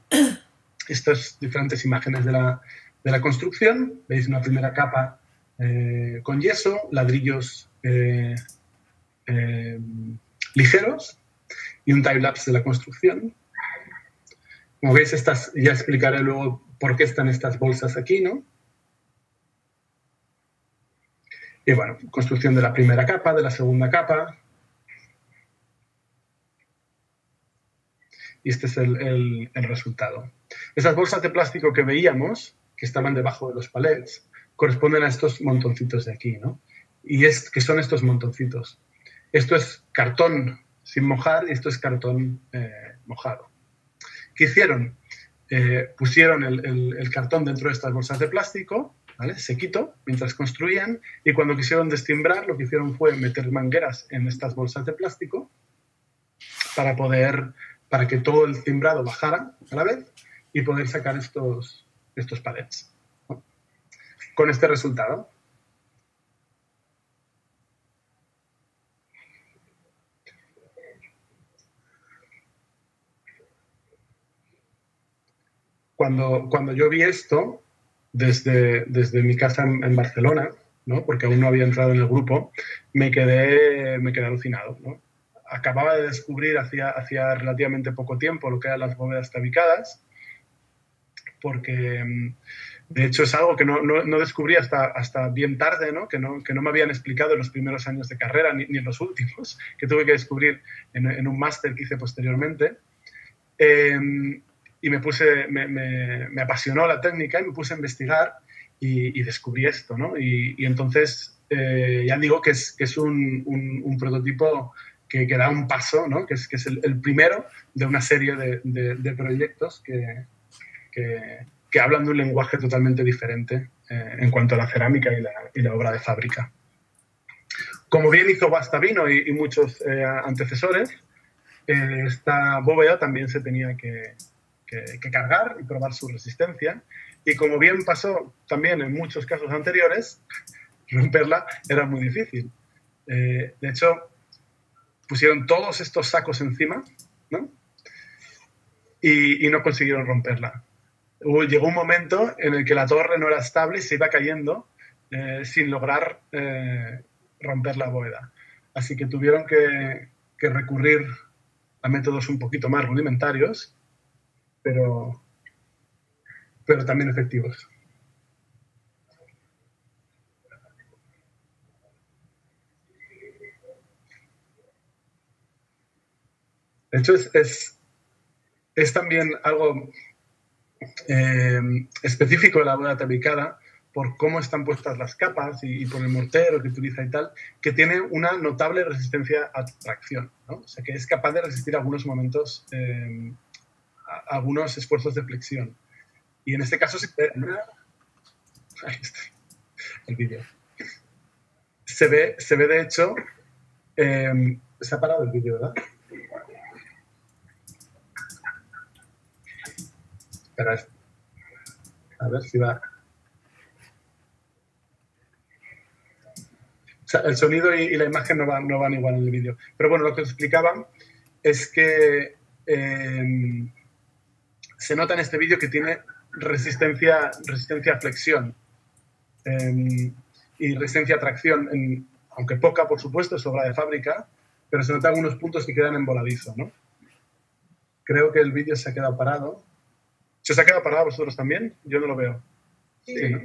Estas diferentes imágenes de la construcción. Veis una primera capa con yeso, ladrillos ligeros y un time-lapse de la construcción. Como veis, ya explicaré luego por qué están estas bolsas aquí, ¿no? Y bueno, construcción de la primera capa, de la segunda capa. Y este es el resultado. Esas bolsas de plástico que veíamos, que estaban debajo de los palets, corresponden a estos montoncitos de aquí, ¿no? Y ¿qué son estos montoncitos? Esto es cartón sin mojar y esto es cartón mojado. ¿Qué hicieron? Pusieron el cartón dentro de estas bolsas de plástico, ¿vale? Sequito, mientras construían, y cuando quisieron destimbrar, lo que hicieron fue meter mangueras en estas bolsas de plástico para que todo el cimbrado bajara a la vez y poder sacar estos palets, ¿no? Con este resultado. Cuando yo vi esto, desde mi casa en Barcelona, ¿no? Porque aún no había entrado en el grupo, me quedé alucinado, ¿no? Acababa de descubrir hacía relativamente poco tiempo lo que eran las bóvedas tabicadas, porque de hecho es algo que no descubrí hasta bien tarde, ¿no? Que no me habían explicado en los primeros años de carrera, ni en los últimos, que tuve que descubrir en un máster que hice posteriormente. Y me apasionó la técnica y me puse a investigar y descubrí esto, ¿no? Y entonces ya digo que es un prototipo que da un paso, ¿no? Que es el primero de una serie de proyectos que hablan de un lenguaje totalmente diferente en cuanto a la cerámica y la obra de fábrica. Como bien hizo Guastavino y muchos antecesores, esta bóveda también se tenía que cargar y probar su resistencia. Y como bien pasó también en muchos casos anteriores, romperla era muy difícil. De hecho, pusieron todos estos sacos encima, ¿no? Y no consiguieron romperla. Llegó un momento en el que la torre no era estable y se iba cayendo sin lograr romper la bóveda. Así que tuvieron que recurrir a métodos un poquito más rudimentarios, pero también efectivos. De hecho, es también algo específico de la bóveda tabicada por cómo están puestas las capas y por el mortero que utiliza y tal, que tiene una notable resistencia a tracción, ¿no? O sea, que es capaz de resistir algunos momentos, algunos esfuerzos de flexión. Y en este caso Ahí está el vídeo. Se ve de hecho... se ha parado el vídeo, ¿verdad? Espera, a ver si va... O sea, el sonido y la imagen no van igual en el vídeo. Pero bueno, lo que os explicaba es que se nota en este vídeo que tiene resistencia a flexión y resistencia a tracción, aunque poca, por supuesto, es obra de fábrica, pero se notan algunos puntos que quedan en voladizo, ¿no? Creo que el vídeo se ha quedado parado. ¿Se os ha quedado parado a vosotros también? Yo no lo veo. Sí, ¿no?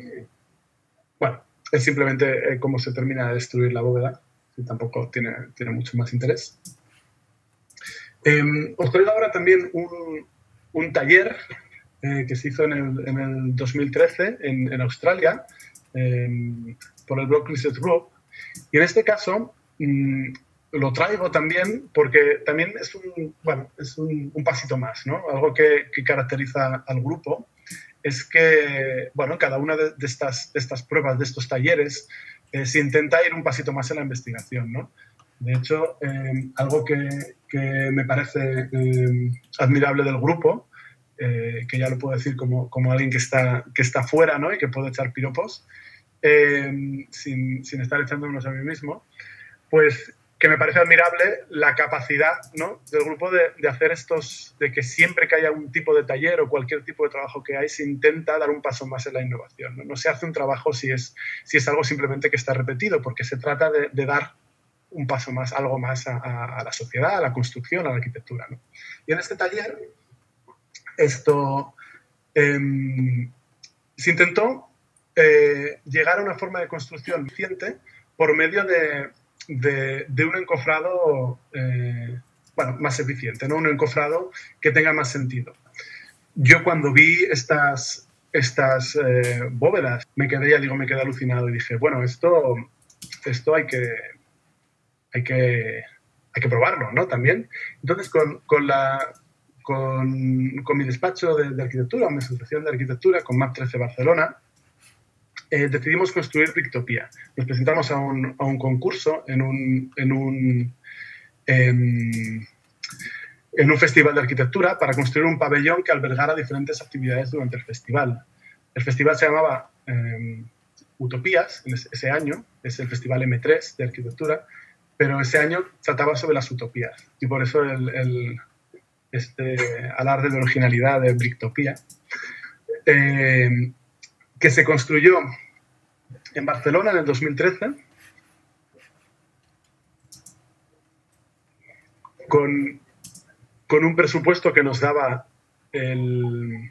Bueno, es simplemente cómo se termina de destruir la bóveda, que tampoco tiene mucho más interés. Os traigo ahora también un taller que se hizo en el 2013 en Australia por el Brock Research Group. Y en este caso lo traigo también porque también es un pasito más, ¿no? Algo que caracteriza al grupo es que, bueno, cada una de estas pruebas, de estos talleres, se intenta ir un pasito más en la investigación, ¿no? De hecho, algo que me parece admirable del grupo, que ya lo puedo decir como alguien que está fuera, ¿no? Y que puede echar piropos, sin estar echándonos a mí mismo, pues que me parece admirable la capacidad, ¿no? Del grupo de hacer de que siempre que haya un tipo de taller o cualquier tipo de trabajo que hay, se intenta dar un paso más en la innovación, ¿no? No se hace un trabajo si es algo simplemente que está repetido, porque se trata de dar un paso más, algo más a la sociedad, a la construcción, a la arquitectura, ¿no? Y en este taller se intentó llegar a una forma de construcción eficiente por medio de un encofrado más eficiente, ¿no? Un encofrado que tenga más sentido. Yo cuando vi estas bóvedas me quedé alucinado y dije, bueno, esto hay que probarlo, ¿no? También. Entonces, con mi despacho de arquitectura, mi asociación de arquitectura, con MAP 13 Barcelona, decidimos construir Bricktopia. Nos presentamos a un concurso en un festival de arquitectura para construir un pabellón que albergara diferentes actividades durante el festival. El festival se llamaba Utopías, ese año, es el festival M3 de arquitectura, pero ese año trataba sobre las utopías y por eso este alarde de originalidad de Bricktopia, que se construyó en Barcelona en el 2013 con un presupuesto que nos daba el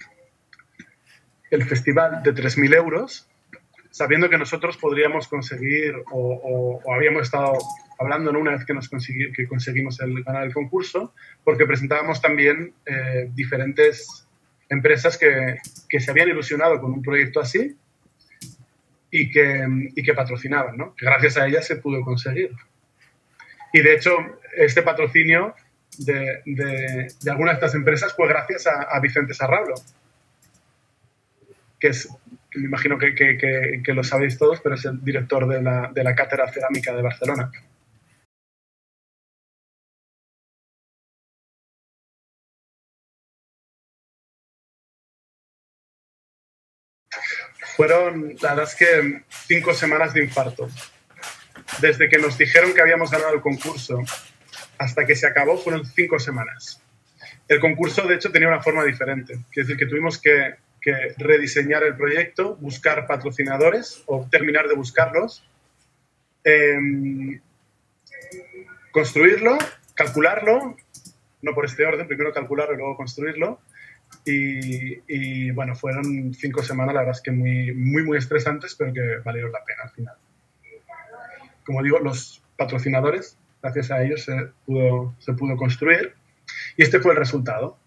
festival de 3.000 euros, sabiendo que nosotros podríamos conseguir, o habíamos estado hablando, ¿no? Una vez que conseguimos ganar el concurso, porque presentábamos también diferentes empresas que se habían ilusionado con un proyecto así y que patrocinaban, ¿no? Que gracias a ellas se pudo conseguir. Y de hecho, este patrocinio de algunas de estas empresas fue gracias a Vicente Sarrablo, que me imagino que lo sabéis todos, pero es el director de la Cátedra Cerámica de Barcelona. Fueron, la verdad es que 5 semanas de infarto. Desde que nos dijeron que habíamos ganado el concurso hasta que se acabó fueron 5 semanas. El concurso, de hecho, tenía una forma diferente. Es decir, que tuvimos que rediseñar el proyecto, buscar patrocinadores o terminar de buscarlos, construirlo, calcularlo, no por este orden, primero calcularlo y luego construirlo. Y bueno, fueron 5 semanas, la verdad es que muy estresantes, pero que valieron la pena al final. Como digo, los patrocinadores, gracias a ellos se pudo construir y este fue el resultado.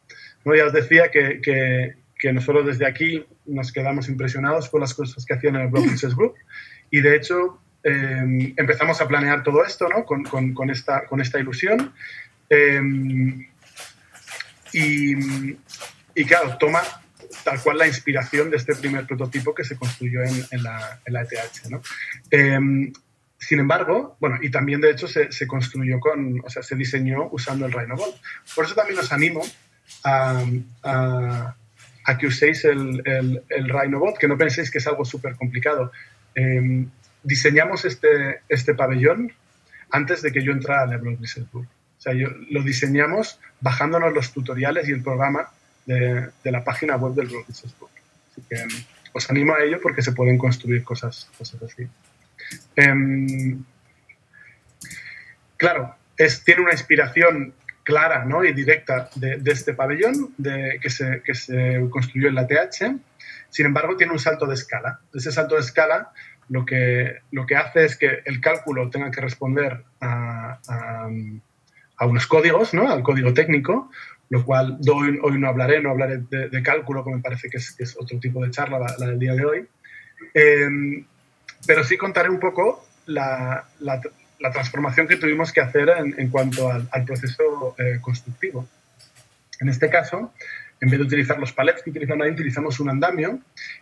¿No? Ya os decía que nosotros desde aquí nos quedamos impresionados por las cosas que hacían en el Brock Research Group y de hecho empezamos a planear todo esto, ¿no? con esta ilusión y claro, toma tal cual la inspiración de este primer prototipo que se construyó en la ETH, ¿no? Sin embargo, bueno, y también de hecho se construyó se diseñó usando el Rhinobot. Por eso también os animo a que uséis el Rhinobot, que no penséis que es algo súper complicado. Diseñamos este pabellón antes de que yo entrara en el World Research Group. O sea, lo diseñamos bajándonos los tutoriales y el programa de la página web del World Research Group. Así que os animo a ello porque se pueden construir cosas así. Claro, tiene una inspiración clara, ¿no?, y directa de este pabellón que se construyó en la TH. Sin embargo, tiene un salto de escala. Ese salto de escala lo que hace es que el cálculo tenga que responder a unos códigos, ¿no?, al código técnico, lo cual hoy no hablaré de cálculo, que me parece que es otro tipo de charla, la del día de hoy. Pero sí contaré un poco la transformación que tuvimos que hacer en cuanto al proceso constructivo. En este caso, en vez de utilizar los palets que utilizan ahí, utilizamos un andamio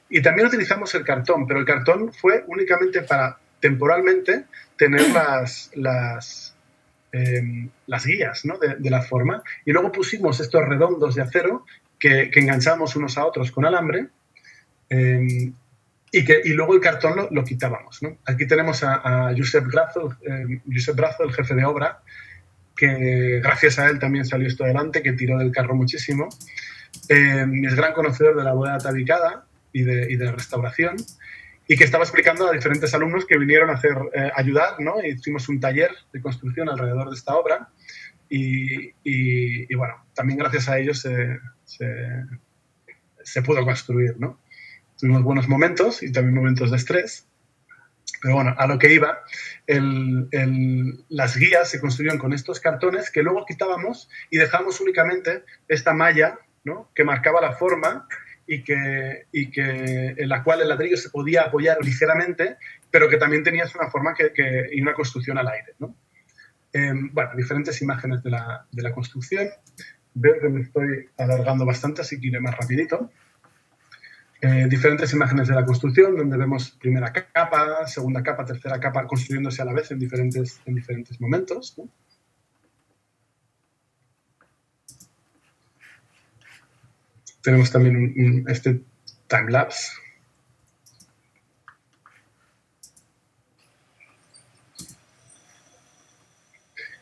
y también utilizamos el cartón, pero el cartón fue únicamente para temporalmente tener las guías, ¿no?, de la forma, y luego pusimos estos redondos de acero que enganchamos unos a otros con alambre. Y luego el cartón lo quitábamos, ¿no? Aquí tenemos a Josep Brazo, el jefe de obra, que gracias a él también salió esto adelante, que tiró del carro muchísimo. Es gran conocedor de la bóveda tabicada y de restauración, y que estaba explicando a diferentes alumnos que vinieron a ayudar, ¿no? Hicimos un taller de construcción alrededor de esta obra y bueno, también gracias a ellos se pudo construir, ¿no? Tuvimos buenos momentos y también momentos de estrés. Pero bueno, a lo que iba, las guías se construyeron con estos cartones que luego quitábamos y dejábamos únicamente esta malla, ¿no?, que marcaba la forma y en la cual el ladrillo se podía apoyar ligeramente, pero que también tenías una forma y una construcción al aire, ¿no? Bueno, diferentes imágenes de la construcción. Veo que me estoy alargando bastante, así que iré más rapidito. Diferentes imágenes de la construcción, donde vemos primera capa, segunda capa, tercera capa, construyéndose a la vez en diferentes momentos, ¿no? Tenemos también este timelapse.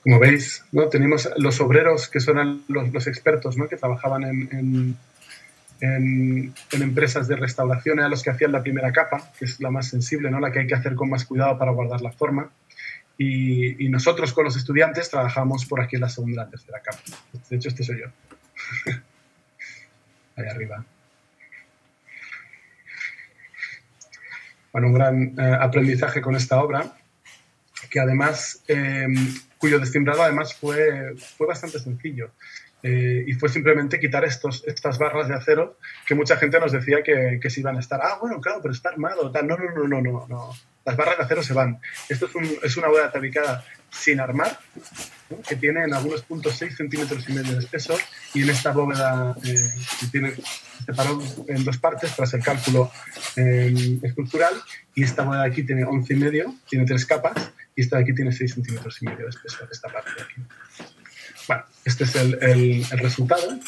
Como veis, ¿no?, tenemos los obreros que son los expertos, ¿no?, que trabajaban en empresas de restauración, eran los que hacían la primera capa, que es la más sensible, ¿no?, la que hay que hacer con más cuidado para guardar la forma. Y nosotros con los estudiantes trabajamos por aquí en la segunda y la tercera capa. De hecho, este soy yo. Ahí arriba. Bueno, un gran aprendizaje con esta obra, que además, cuyo destimbrado además fue bastante sencillo. Y fue simplemente quitar estas barras de acero que mucha gente nos decía que se iban a estar. Bueno, claro, pero está armado. Tal. No. Las barras de acero se van. Esto es una bóveda tabicada sin armar, ¿no?, que tiene en algunos puntos 6,5 centímetros de espesor, y en esta bóveda que tiene separado en dos partes tras el cálculo estructural, y esta bóveda de aquí tiene 11,5, tiene 3 capas, y esta de aquí tiene 6,5 centímetros de espesor, esta parte de aquí. Bueno, este es el resultado.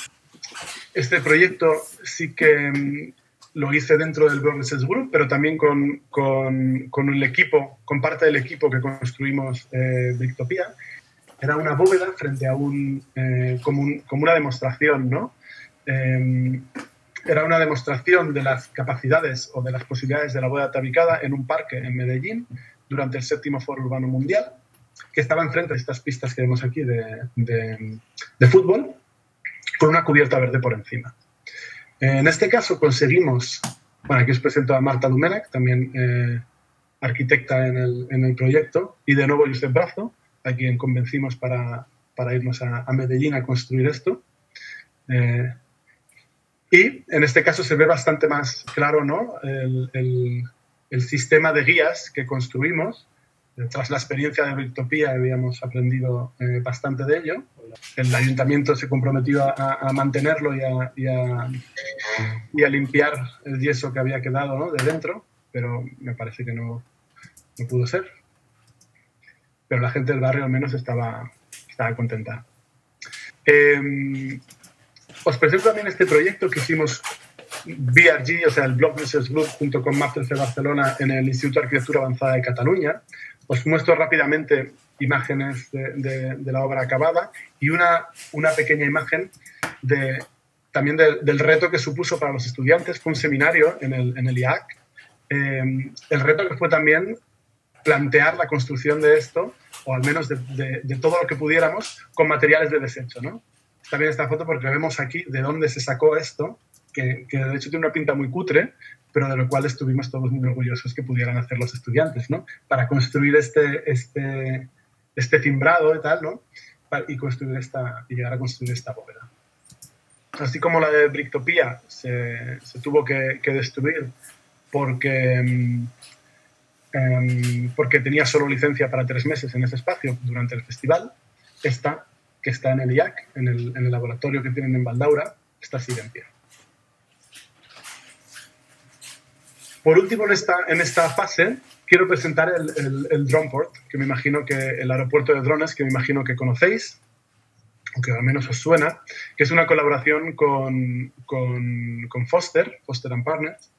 Este proyecto sí que lo hice dentro del World Research Group, pero también con el equipo, con parte del equipo que construimos Bricktopia. Era una bóveda frente a como una demostración, ¿no? Era una demostración de las capacidades o de las posibilidades de la bóveda tabicada en un parque en Medellín durante el 7º Foro Urbano Mundial, que estaba enfrente de estas pistas que vemos aquí de fútbol, con una cubierta verde por encima. En este caso conseguimos, bueno, aquí os presento a Marta Domènech, también arquitecta en el proyecto, y de nuevo Josep Brazo, a quien convencimos para irnos a Medellín a construir esto. Y en este caso se ve bastante más claro, ¿no?, el sistema de guías que construimos, tras la experiencia de Brictopía habíamos aprendido bastante de ello. El ayuntamiento se comprometió a mantenerlo y a limpiar el yeso que había quedado, ¿no?, de dentro, pero me parece que no pudo ser. Pero la gente del barrio al menos estaba contenta. Os presento también este proyecto que hicimos BRG, o sea, el Bloc Research Group, junto con Màsters de Barcelona en el Instituto de Arquitectura Avanzada de Cataluña. Os muestro rápidamente imágenes de la obra acabada y una pequeña imagen también del reto que supuso para los estudiantes. Fue un seminario en el IAC. El reto que fue también plantear la construcción de esto, o al menos de todo lo que pudiéramos, con materiales de desecho, ¿no? Está bien esta foto porque vemos aquí de dónde se sacó esto, que de hecho tiene una pinta muy cutre, pero de lo cual estuvimos todos muy orgullosos que pudieran hacer los estudiantes, ¿no? Para construir este timbrado y tal, ¿no? Y llegar a construir esta bóveda. Así como la de Brictopía se tuvo que destruir porque tenía solo licencia para 3 meses en ese espacio durante el festival, esta, que está en el IAC, en el laboratorio que tienen en Valdaura, está sigue en pie. Por último, en esta fase, quiero presentar el Droneport, que me imagino que el aeropuerto de drones, que me imagino que conocéis, o que al menos os suena, que es una colaboración con Foster and Partners,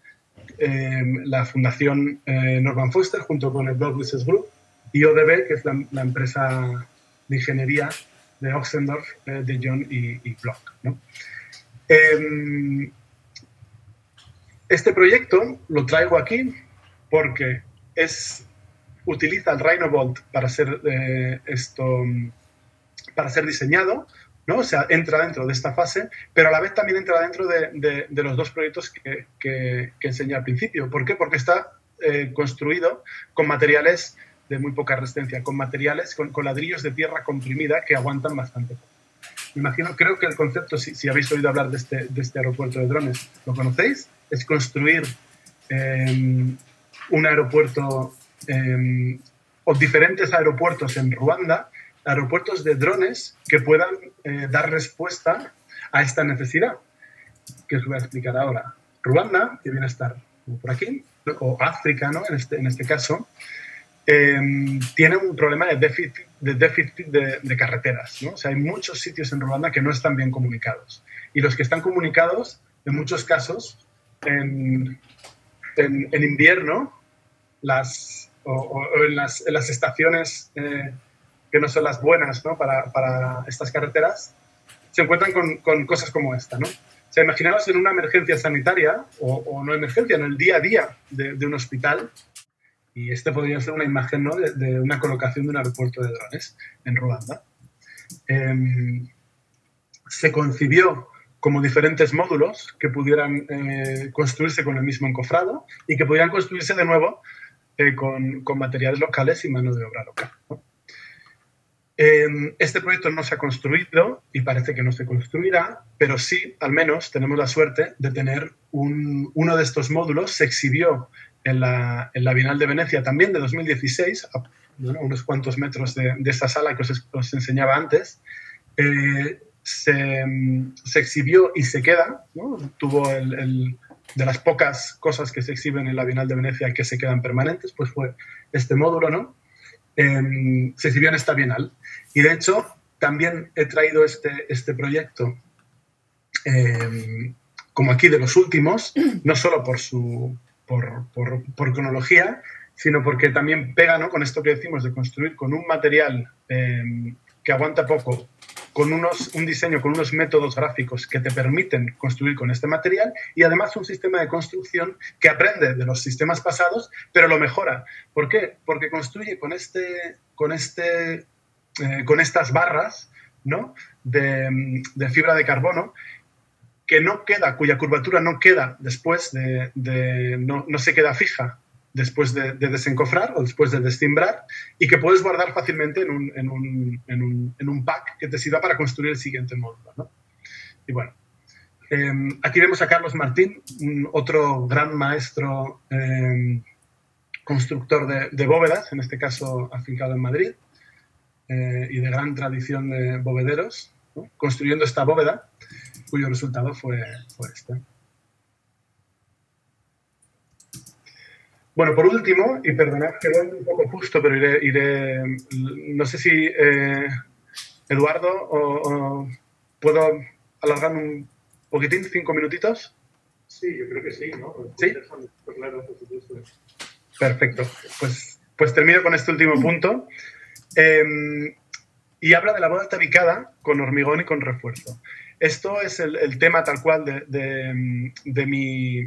la fundación Norman Foster, junto con el Bloc Research Group, y ODB, que es la empresa de ingeniería de Oxendorf, de John y Bloch, ¿no? Este proyecto lo traigo aquí porque utiliza el Rhinobolt para ser diseñado, ¿no? O sea, entra dentro de esta fase, pero a la vez también entra dentro de los 2 proyectos que enseñé al principio. ¿Por qué? Porque está construido con materiales de muy poca resistencia, con ladrillos de tierra comprimida que aguantan bastante poco. Creo que el concepto, si habéis oído hablar de este aeropuerto de drones, ¿lo conocéis? Es construir un aeropuerto o diferentes aeropuertos en Ruanda, aeropuertos de drones que puedan dar respuesta a esta necesidad, que os voy a explicar ahora. Ruanda, que viene a estar por aquí, o África, ¿no?, en este caso, tiene un problema de déficit de carreteras, ¿no? O sea, hay muchos sitios en Ruanda que no están bien comunicados. Y los que están comunicados, en muchos casos, en invierno, en las estaciones que no son las buenas, ¿no?, para estas carreteras, se encuentran con cosas como esta, ¿no? O sea, imaginaos en una emergencia sanitaria, o no emergencia, en el día a día de un hospital, y este podría ser una imagen, ¿no?, de una colocación de un aeropuerto de drones en Ruanda. Se concibió como diferentes módulos que pudieran construirse con el mismo encofrado y que pudieran construirse de nuevo con materiales locales y mano de obra local, ¿no? Este proyecto no se ha construido y parece que no se construirá, pero sí, al menos, tenemos la suerte de tener uno de estos módulos. Se exhibió en la Bienal de Venecia también de 2016, a unos cuantos metros de esta sala que os enseñaba antes. Se exhibió y se queda, ¿no? Tuvo de las pocas cosas que se exhiben en la Bienal de Venecia que se quedan permanentes, pues fue este módulo, ¿no? Se exhibió en esta Bienal. Y de hecho, también he traído este proyecto como aquí de los últimos, no solo por cronología, sino porque también pega, ¿no?, con esto que decimos de construir con un material que aguanta poco, con un diseño, con unos métodos gráficos que te permiten construir con este material, y además un sistema de construcción que aprende de los sistemas pasados, pero lo mejora. ¿Por qué? Porque construye con estas barras, ¿no?, de fibra de carbono, cuya curvatura no queda después no se queda fija después de desencofrar o después de destimbrar, y que puedes guardar fácilmente en un pack que te sirva para construir el siguiente módulo, ¿no? Y bueno, aquí vemos a Carlos Martín, otro gran maestro constructor de bóvedas, en este caso afincado en Madrid, y de gran tradición de bóvederos, ¿no? Construyendo esta bóveda, cuyo resultado fue este. Bueno, por último, y perdonad que voy un poco justo, pero iré no sé si Eduardo o puedo alargar un poquitín, 5 minutitos. Sí, yo creo que sí, ¿no? ¿Sí? Claro, por supuesto. Perfecto. Pues termino con este último punto. Y habla de la bóveda tabicada con hormigón y con refuerzo. Esto es el tema tal cual de mi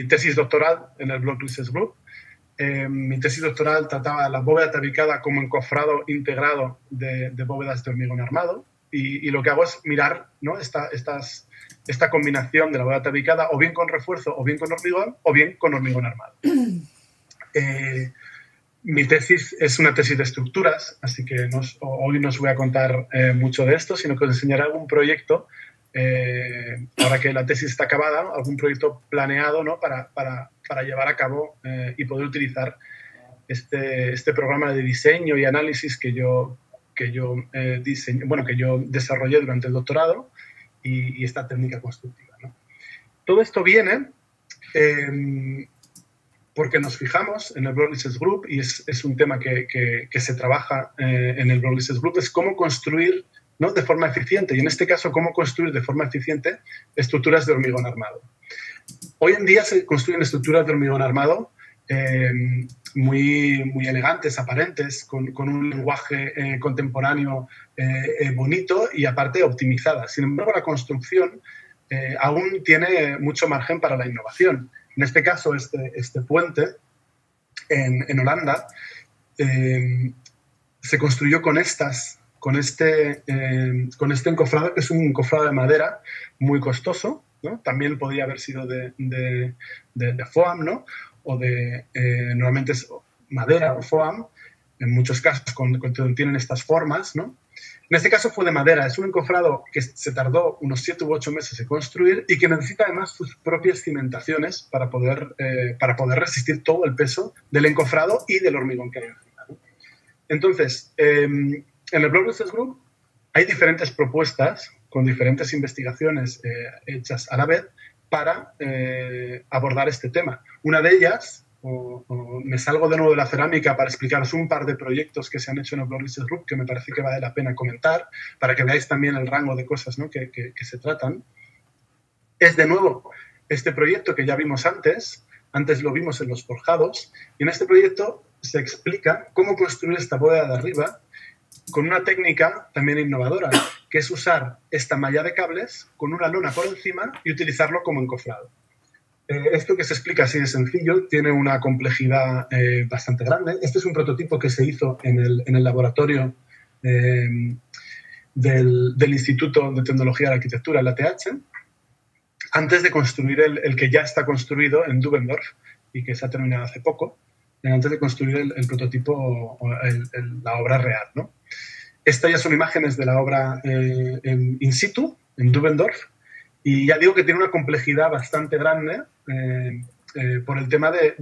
tesis doctoral en el blog Research Group. Mi tesis doctoral trataba la bóveda tabicada como encofrado integrado de bóvedas de hormigón armado. Y lo que hago es mirar, ¿no? esta combinación de la bóveda tabicada o bien con refuerzo o bien con hormigón armado. Mi tesis es una tesis de estructuras, así que hoy no os voy a contar mucho de esto, sino que os enseñaré algún proyecto, ahora que la tesis está acabada, algún proyecto planeado, ¿no? para llevar a cabo y poder utilizar este programa de diseño y análisis que yo desarrollé durante el doctorado y esta técnica constructiva, ¿no? Todo esto viene porque nos fijamos en el Blog Research Group, y es un tema que se trabaja en el Blog Research Group, es cómo construir, ¿no? de forma eficiente, y en este caso, cómo construir de forma eficiente estructuras de hormigón armado. Hoy en día se construyen estructuras de hormigón armado muy elegantes, aparentes, con un lenguaje contemporáneo bonito y aparte optimizadas. Sin embargo, la construcción aún tiene mucho margen para la innovación. En este caso, este puente en Holanda se construyó con este encofrado, que es un encofrado de madera muy costoso, ¿no? También podría haber sido de foam, ¿no? O normalmente es madera o foam, en muchos casos tienen estas formas, ¿no? En este caso fue de madera. Es un encofrado que se tardó unos 7 u 8 meses en construir y que necesita además sus propias cimentaciones para poder resistir todo el peso del encofrado y del hormigón que hay encima, ¿no? Entonces, en el Blog Research Group hay diferentes propuestas con diferentes investigaciones hechas a la vez para abordar este tema. Una de ellas, me salgo de nuevo de la cerámica para explicaros un par de proyectos que se han hecho en el Blog Research Group que me parece que vale la pena comentar para que veáis también el rango de cosas, ¿no? que se tratan. Es de nuevo este proyecto que ya vimos antes lo vimos en los forjados, y en este proyecto se explica cómo construir esta bóveda de arriba con una técnica también innovadora, que es usar esta malla de cables con una lona por encima y utilizarlo como encofrado. Esto que se explica así de sencillo tiene una complejidad bastante grande. Este es un prototipo que se hizo en el laboratorio del Instituto de Tecnología de Arquitectura, el ATH, antes de construir el que ya está construido en Dubendorf y que se ha terminado hace poco, antes de construir el prototipo, la obra real, ¿no? Estas ya son imágenes de la obra in situ, en Dubendorf, y ya digo que tiene una complejidad bastante grande por el tema de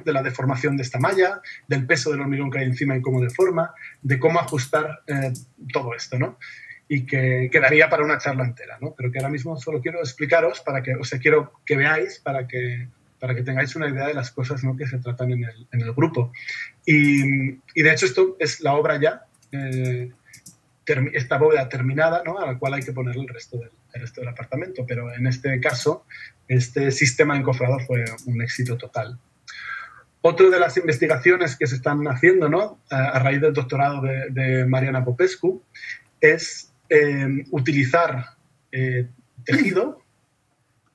la deformación de esta malla, del peso del hormigón que hay encima y cómo deforma, de cómo ajustar todo esto, ¿no? Y que quedaría para una charla entera, ¿no? Pero que ahora mismo solo quiero explicaros quiero que veáis para que tengáis una idea de las cosas, ¿no? que se tratan en el grupo. Y de hecho esto es la obra ya, esta bóveda terminada, ¿no? a la cual hay que poner el resto del apartamento, pero en este caso este sistema encofrado fue un éxito total. Otra de las investigaciones que se están haciendo, ¿no? a raíz del doctorado de Mariana Popescu es utilizar tejido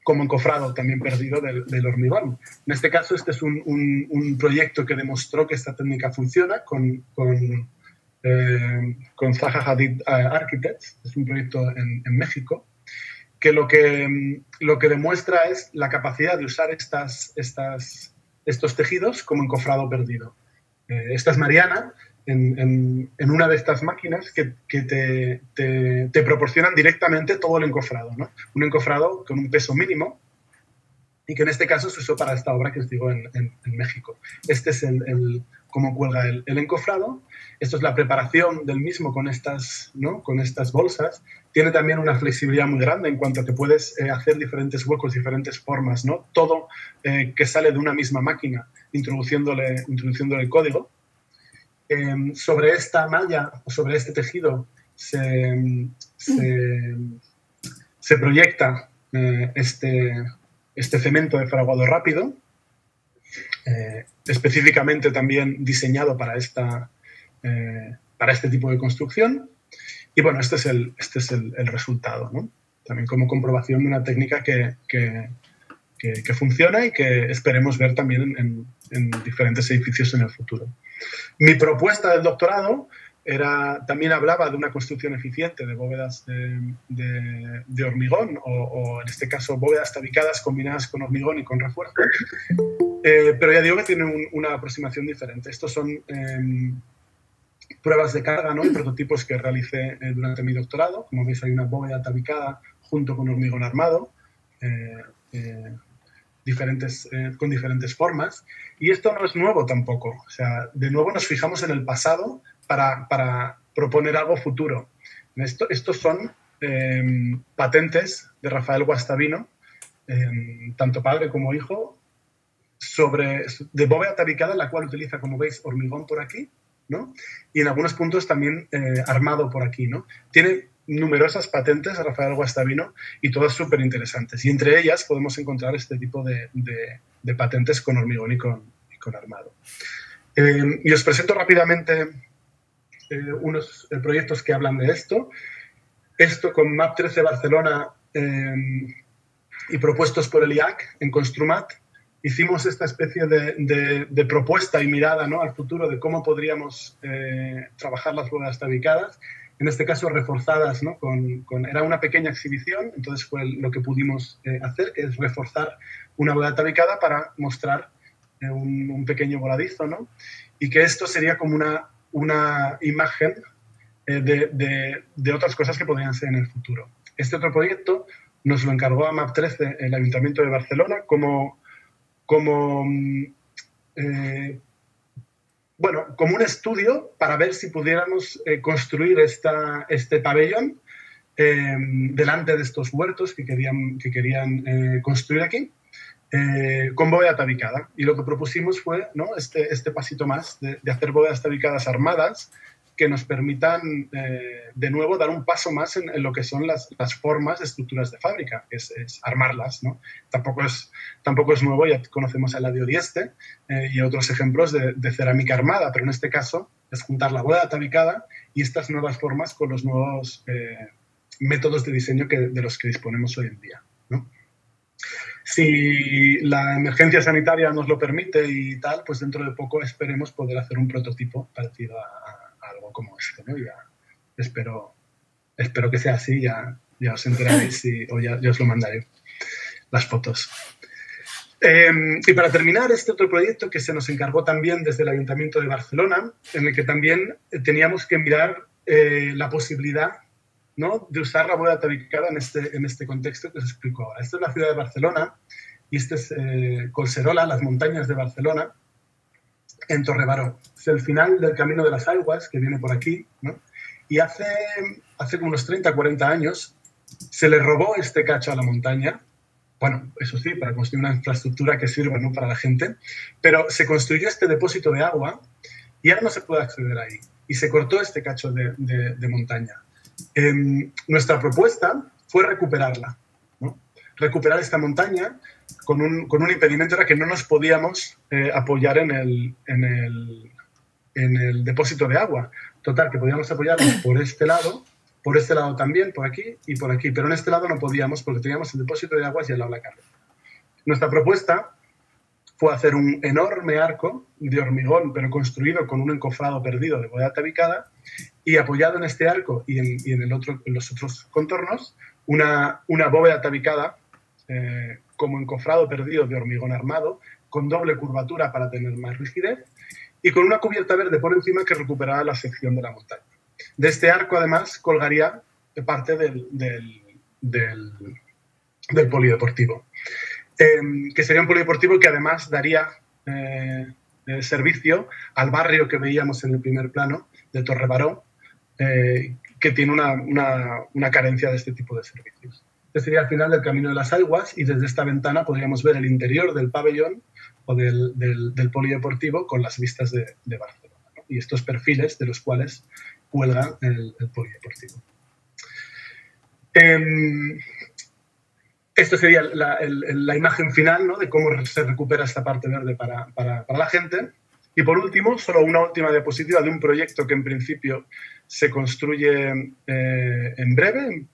como encofrado también perdido del hormigón. En este caso, este es un proyecto que demostró que esta técnica funciona con Zaha Hadid Architects. Es un proyecto en México que lo que demuestra es la capacidad de usar estos tejidos como encofrado perdido. Esta es Mariana en una de estas máquinas que te proporcionan directamente todo el encofrado, ¿no? Un encofrado con un peso mínimo y que en este caso se usó para esta obra que os digo en México. Este es cómo cuelga el encofrado. Esto es la preparación del mismo con estas, ¿no?, con estas bolsas. Tiene también una flexibilidad muy grande en cuanto a que puedes hacer diferentes huecos, diferentes formas, ¿no? Todo que sale de una misma máquina, introduciéndole el código. Sobre esta malla o sobre este tejido se proyecta este cemento de fraguado rápido, específicamente también diseñado para este tipo de construcción. Y bueno, este es el resultado, ¿no? También como comprobación de una técnica que funciona y que esperemos ver también en diferentes edificios en el futuro. Mi propuesta del doctorado también hablaba de una construcción eficiente de bóvedas de hormigón o en este caso bóvedas tabicadas combinadas con hormigón y con refuerzo, pero ya digo que tienen una aproximación diferente. Estos son pruebas de carga, ¿no?, y prototipos que realicé durante mi doctorado. Como veis, hay una bóveda tabicada junto con hormigón armado, con diferentes formas. Y esto no es nuevo tampoco. O sea, de nuevo nos fijamos en el pasado para proponer algo futuro. Estos son patentes de Rafael Guastavino, tanto padre como hijo, de bóveda tabicada, en la cual utiliza, como veis, hormigón por aquí, ¿no?, y en algunos puntos también armado por aquí, ¿no? Tiene numerosas patentes Rafael Guastavino y todas súper interesantes. Y entre ellas podemos encontrar este tipo de patentes con hormigón y con armado. Y os presento rápidamente unos proyectos que hablan de esto. Esto con MAP 13 Barcelona y propuestos por el IAC en Construmat. Hicimos esta especie de propuesta y mirada, ¿no?, al futuro de cómo podríamos trabajar las bóvedas tabicadas, en este caso reforzadas, ¿no?, era una pequeña exhibición, entonces fue lo que pudimos hacer, que es reforzar una bóveda tabicada para mostrar un pequeño voladizo, ¿no?, y que esto sería como una imagen de otras cosas que podrían ser en el futuro. Este otro proyecto nos lo encargó a MAP 13 el Ayuntamiento de Barcelona como un estudio para ver si pudiéramos construir este pabellón delante de estos huertos que querían construir aquí, con bóveda tabicada. Y lo que propusimos fue, ¿no?, este pasito más de hacer bóvedas tabicadas armadas que nos permitan, de nuevo, dar un paso más en lo que son las formas de estructuras de fábrica, que es armarlas, ¿no? Tampoco es nuevo, ya conocemos a la de Orieste y otros ejemplos de cerámica armada, pero en este caso es juntar la bóveda tabicada y estas nuevas formas con los nuevos métodos de diseño de los que disponemos hoy en día, ¿no? Si la emergencia sanitaria nos lo permite y tal, pues dentro de poco esperemos poder hacer un prototipo parecido a algo como esto, ¿no? Ya espero que sea así, ya os enteraréis o ya os lo mandaré, las fotos. Y para terminar, este otro proyecto que se nos encargó también desde el Ayuntamiento de Barcelona, en el que también teníamos que mirar la posibilidad, ¿no?, de usar la bóveda tabicada en este contexto que os explico ahora. Esta es la ciudad de Barcelona y este es Collserola, las montañas de Barcelona, en Torre Baró. Es el final del Camino de las Aguas, que viene por aquí, ¿no? Y hace como unos 30, 40 años se le robó este cacho a la montaña. Bueno, eso sí, para construir una infraestructura que sirva, ¿no?, para la gente, pero se construyó este depósito de agua y ahora no se puede acceder ahí. Y se cortó este cacho de montaña. Nuestra propuesta fue recuperarla, ¿no? Recuperar esta montaña con un impedimento, era que no nos podíamos apoyar en el depósito de agua. Total, que podíamos apoyarnos por este lado también, por aquí y por aquí, pero en este lado no podíamos porque teníamos el depósito de aguas y al lado la carretera. Nuestra propuesta fue hacer un enorme arco de hormigón, pero construido con un encofrado perdido de bóveda tabicada, y apoyado en este arco y en los otros contornos, una bóveda tabicada como encofrado perdido de hormigón armado, con doble curvatura para tener más rigidez, y con una cubierta verde por encima que recuperaba la sección de la montaña. De este arco, además, colgaría parte del polideportivo. que sería un polideportivo que además daría servicio al barrio que veíamos en el primer plano de Torrebaró, que tiene una carencia de este tipo de servicios. Este sería al final del Camino de las Aigües y desde esta ventana podríamos ver el interior del pabellón o del polideportivo con las vistas de Barcelona, ¿no? Y estos perfiles de los cuales cuelga el polideportivo. Esto sería la imagen final, ¿no?, de cómo se recupera esta parte verde para la gente. Y por último, solo una última diapositiva de un proyecto que en principio se construye en breve.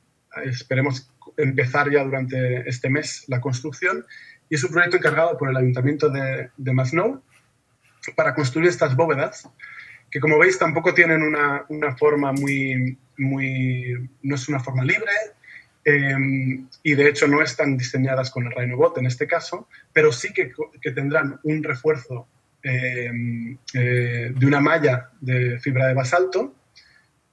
Esperemos empezar ya durante este mes la construcción. Y es un proyecto encargado por el Ayuntamiento de Masnou para construir estas bóvedas, que como veis tampoco tienen una forma no es una forma libre, y de hecho no están diseñadas con el Rhinobot en este caso, pero sí que tendrán un refuerzo de una malla de fibra de basalto,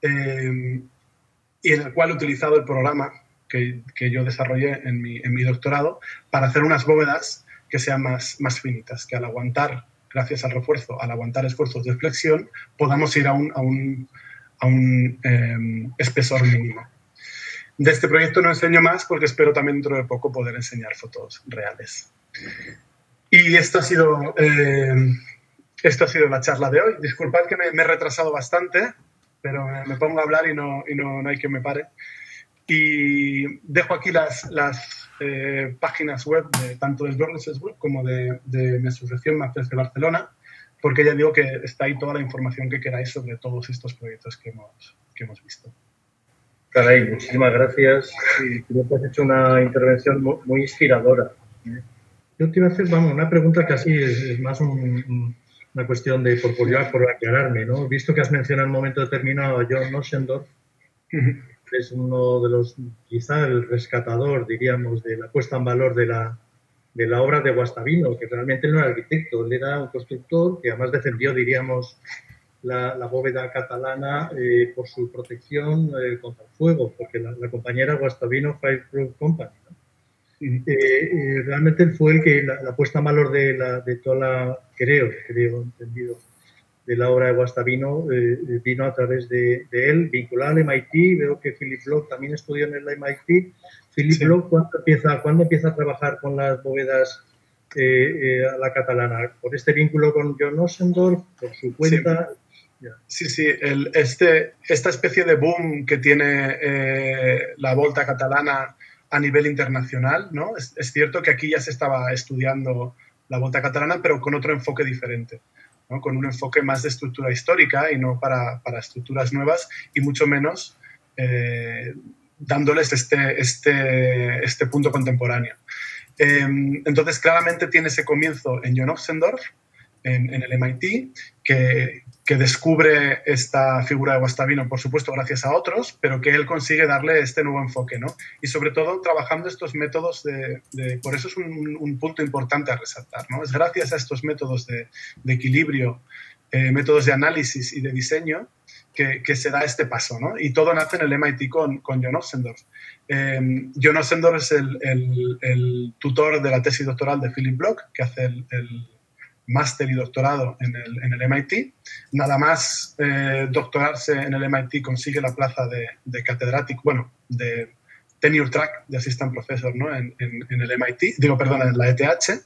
y en el cual he utilizado el programa que yo desarrollé en mi doctorado para hacer unas bóvedas que sean más finitas, que al aguantar, gracias al refuerzo, al aguantar esfuerzos de flexión, podamos ir a un espesor mínimo. De este proyecto no enseño más porque espero también dentro de poco poder enseñar fotos reales. Y esto ha sido la charla de hoy. Disculpad que me he retrasado bastante, pero me pongo a hablar y no hay quien me pare. Y dejo aquí las páginas web tanto del Brognes Web como de mi asociación MAPFES de Barcelona, porque ya digo que está ahí toda la información que queráis sobre todos estos proyectos que hemos visto. Caray, muchísimas gracias. Y creo que has hecho una intervención muy inspiradora. Yo te iba a hacer, una pregunta que así es más una cuestión de por aclararme, ¿no? Visto que has mencionado en un momento determinado a John Ossendorf, es uno de los, quizá el rescatador, diríamos, de la puesta en valor de la obra de Guastavino, que realmente no era arquitecto, él era un constructor que además defendió, diríamos, la bóveda catalana por su protección contra el fuego, porque la compañera Guastavino Fireproof Company, ¿no? Realmente él fue el que la puesta en valor de toda la, creo entendido, de la obra de Guastavino vino a través de él, vinculado al MIT. Veo que Philip Bloch también estudió en el MIT. Philip Bloch, ¿cuándo empieza a trabajar con las bóvedas a la catalana? ¿Por este vínculo con John Ossendorf? ¿Por su cuenta? Sí. Esta especie de boom que tiene la Volta catalana a nivel internacional, ¿no? Es cierto que aquí ya se estaba estudiando la Volta catalana, pero con otro enfoque diferente, ¿no? Con un enfoque más de estructura histórica y no para estructuras nuevas, y mucho menos dándoles este punto contemporáneo. Entonces, claramente tiene ese comienzo en John Ossendorf, en el MIT, que descubre esta figura de Guastavino, por supuesto, gracias a otros, pero que él consigue darle este nuevo enfoque, ¿no? Y sobre todo trabajando estos métodos por eso es un punto importante a resaltar, ¿no? Es gracias a estos métodos de equilibrio, métodos de análisis y de diseño que se da este paso, ¿no? Y todo nace en el MIT con John Ossendorf. John Ossendorf es el tutor de la tesis doctoral de Philip Bloch, que hace el máster y doctorado en el MIT. Nada más doctorarse en el MIT consigue la plaza de catedrático, de tenure track de assistant professor, ¿no? en el MIT, en la ETH.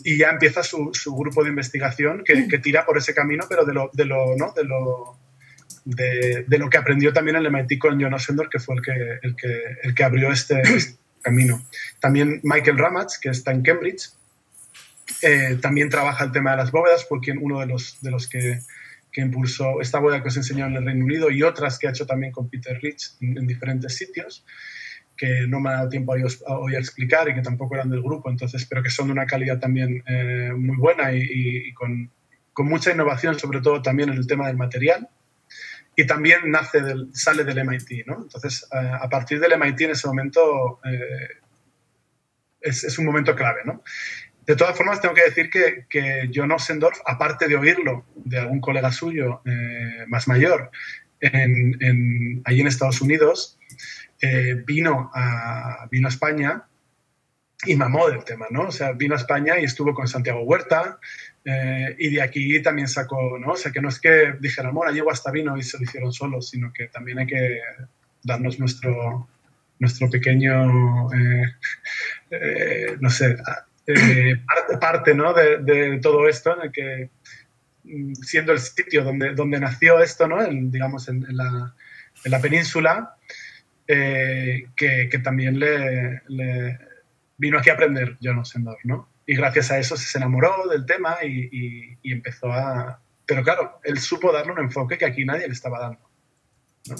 Y ya empieza su grupo de investigación que tira por ese camino, pero de lo que aprendió también en el MIT con John Ossendorf, que fue el que abrió este camino. También Michael Ramage, que está en Cambridge, también trabaja el tema de las bóvedas, porque uno de los que impulsó esta bóveda que os he enseñado en el Reino Unido y otras que ha hecho también con Peter Rich en diferentes sitios, que no me ha dado tiempo hoy a explicar y que tampoco eran del grupo, entonces, pero que son de una calidad también muy buena y con mucha innovación, sobre todo también en el tema del material. Y también sale del MIT, ¿no? Entonces, a partir del MIT en ese momento es un momento clave, ¿no? De todas formas, tengo que decir que John Ossendorf, aparte de oírlo de algún colega suyo más mayor allí en Estados Unidos, vino a España mamó del tema, ¿no? O sea, vino a España y estuvo con Santiago Huerta y de aquí también sacó, ¿no? O sea, que no es que dijeran, bueno, llevo hasta vino y se lo hicieron solos, sino que también hay que darnos nuestro pequeño, no sé, parte, ¿no? de todo esto, en el que siendo el sitio donde nació esto, ¿no? Digamos, en la península, que también le vino aquí a aprender John Ossendorff, ¿no? Y gracias a eso se enamoró del tema y empezó a... Pero claro, él supo darle un enfoque que aquí nadie le estaba dando, ¿no?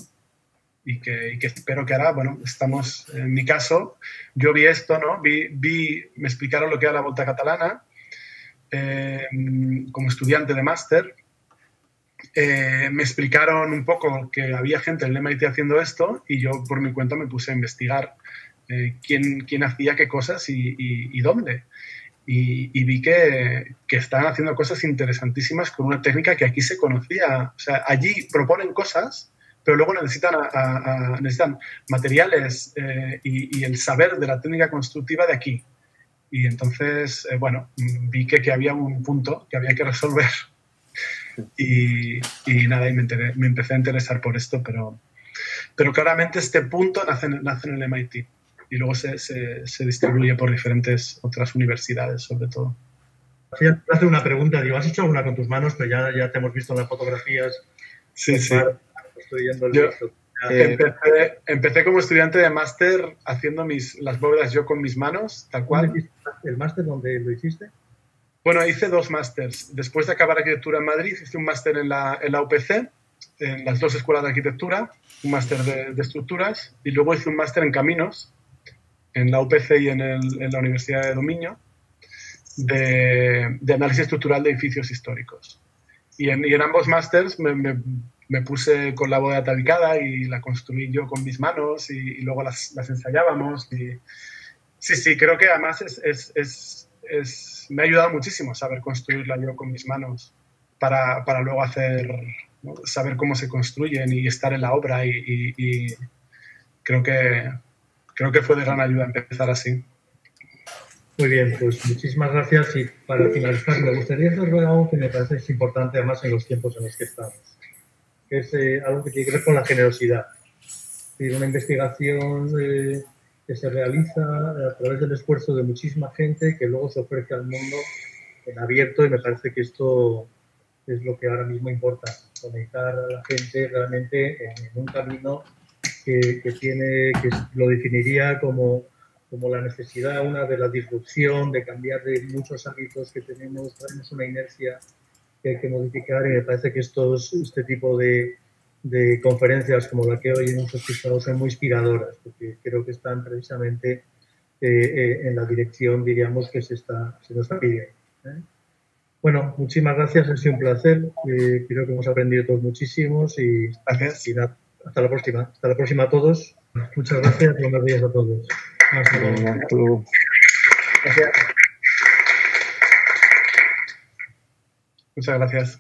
Y que espero que ahora, bueno, estamos, en mi caso, yo vi esto, ¿no? Me explicaron lo que era la Volta Catalana como estudiante de máster. Me explicaron un poco que había gente en el MIT haciendo esto y yo por mi cuenta me puse a investigar quién hacía qué cosas y dónde. Y vi que estaban haciendo cosas interesantísimas con una técnica que aquí se conocía. O sea, allí proponen cosas, pero luego necesitan materiales y el saber de la técnica constructiva de aquí. Y entonces, bueno, vi que había un punto que había que resolver. Y nada, y me empecé a interesar por esto, pero claramente este punto nace en el MIT y luego se distribuye por diferentes otras universidades, sobre todo. Te hace una pregunta, digo, ¿has hecho alguna con tus manos? Pero ya te hemos visto en las fotografías. Sí, sí. Estoy viendo el Yo texto. Empecé como estudiante de máster haciendo las bóvedas yo con mis manos, tal cual. ¿El máster dónde lo hiciste? Bueno, hice 2 másters. Después de acabar arquitectura en Madrid, hice un máster en la UPC, en las 2 escuelas de arquitectura, un máster de estructuras, y luego hice un máster en caminos, en la UPC y en la Universidad de Dominio, de análisis estructural de edificios históricos. Y en ambos másters me puse con la bóveda tabicada y la construí yo con mis manos y luego las ensayábamos. Sí, creo que además me ha ayudado muchísimo saber construirla yo con mis manos para luego ¿no? Saber cómo se construyen y estar en la obra y creo que fue de gran ayuda empezar así. Muy bien, pues muchísimas gracias y para finalizar me gustaría hacer algo que me parece es importante además en los tiempos en los que estamos, que es algo que tiene que ver con la generosidad. Es decir, una investigación que se realiza a través del esfuerzo de muchísima gente que luego se ofrece al mundo en abierto y me parece que esto es lo que ahora mismo importa, conectar a la gente realmente en un camino que lo definiría como la necesidad de la disrupción, de cambiar de muchos hábitos que tenemos una inercia que hay que modificar y me parece que este tipo de conferencias como la que hoy hemos escuchado son muy inspiradoras porque creo que están precisamente en la dirección, diríamos, que se nos está pidiendo. Bueno, muchísimas gracias, ha sido un placer. Creo que hemos aprendido todos muchísimos y gracias. Y nada, hasta la próxima. Hasta la próxima a todos. Muchas gracias y buenos días a todos. Hasta luego. Gracias. Muchas gracias.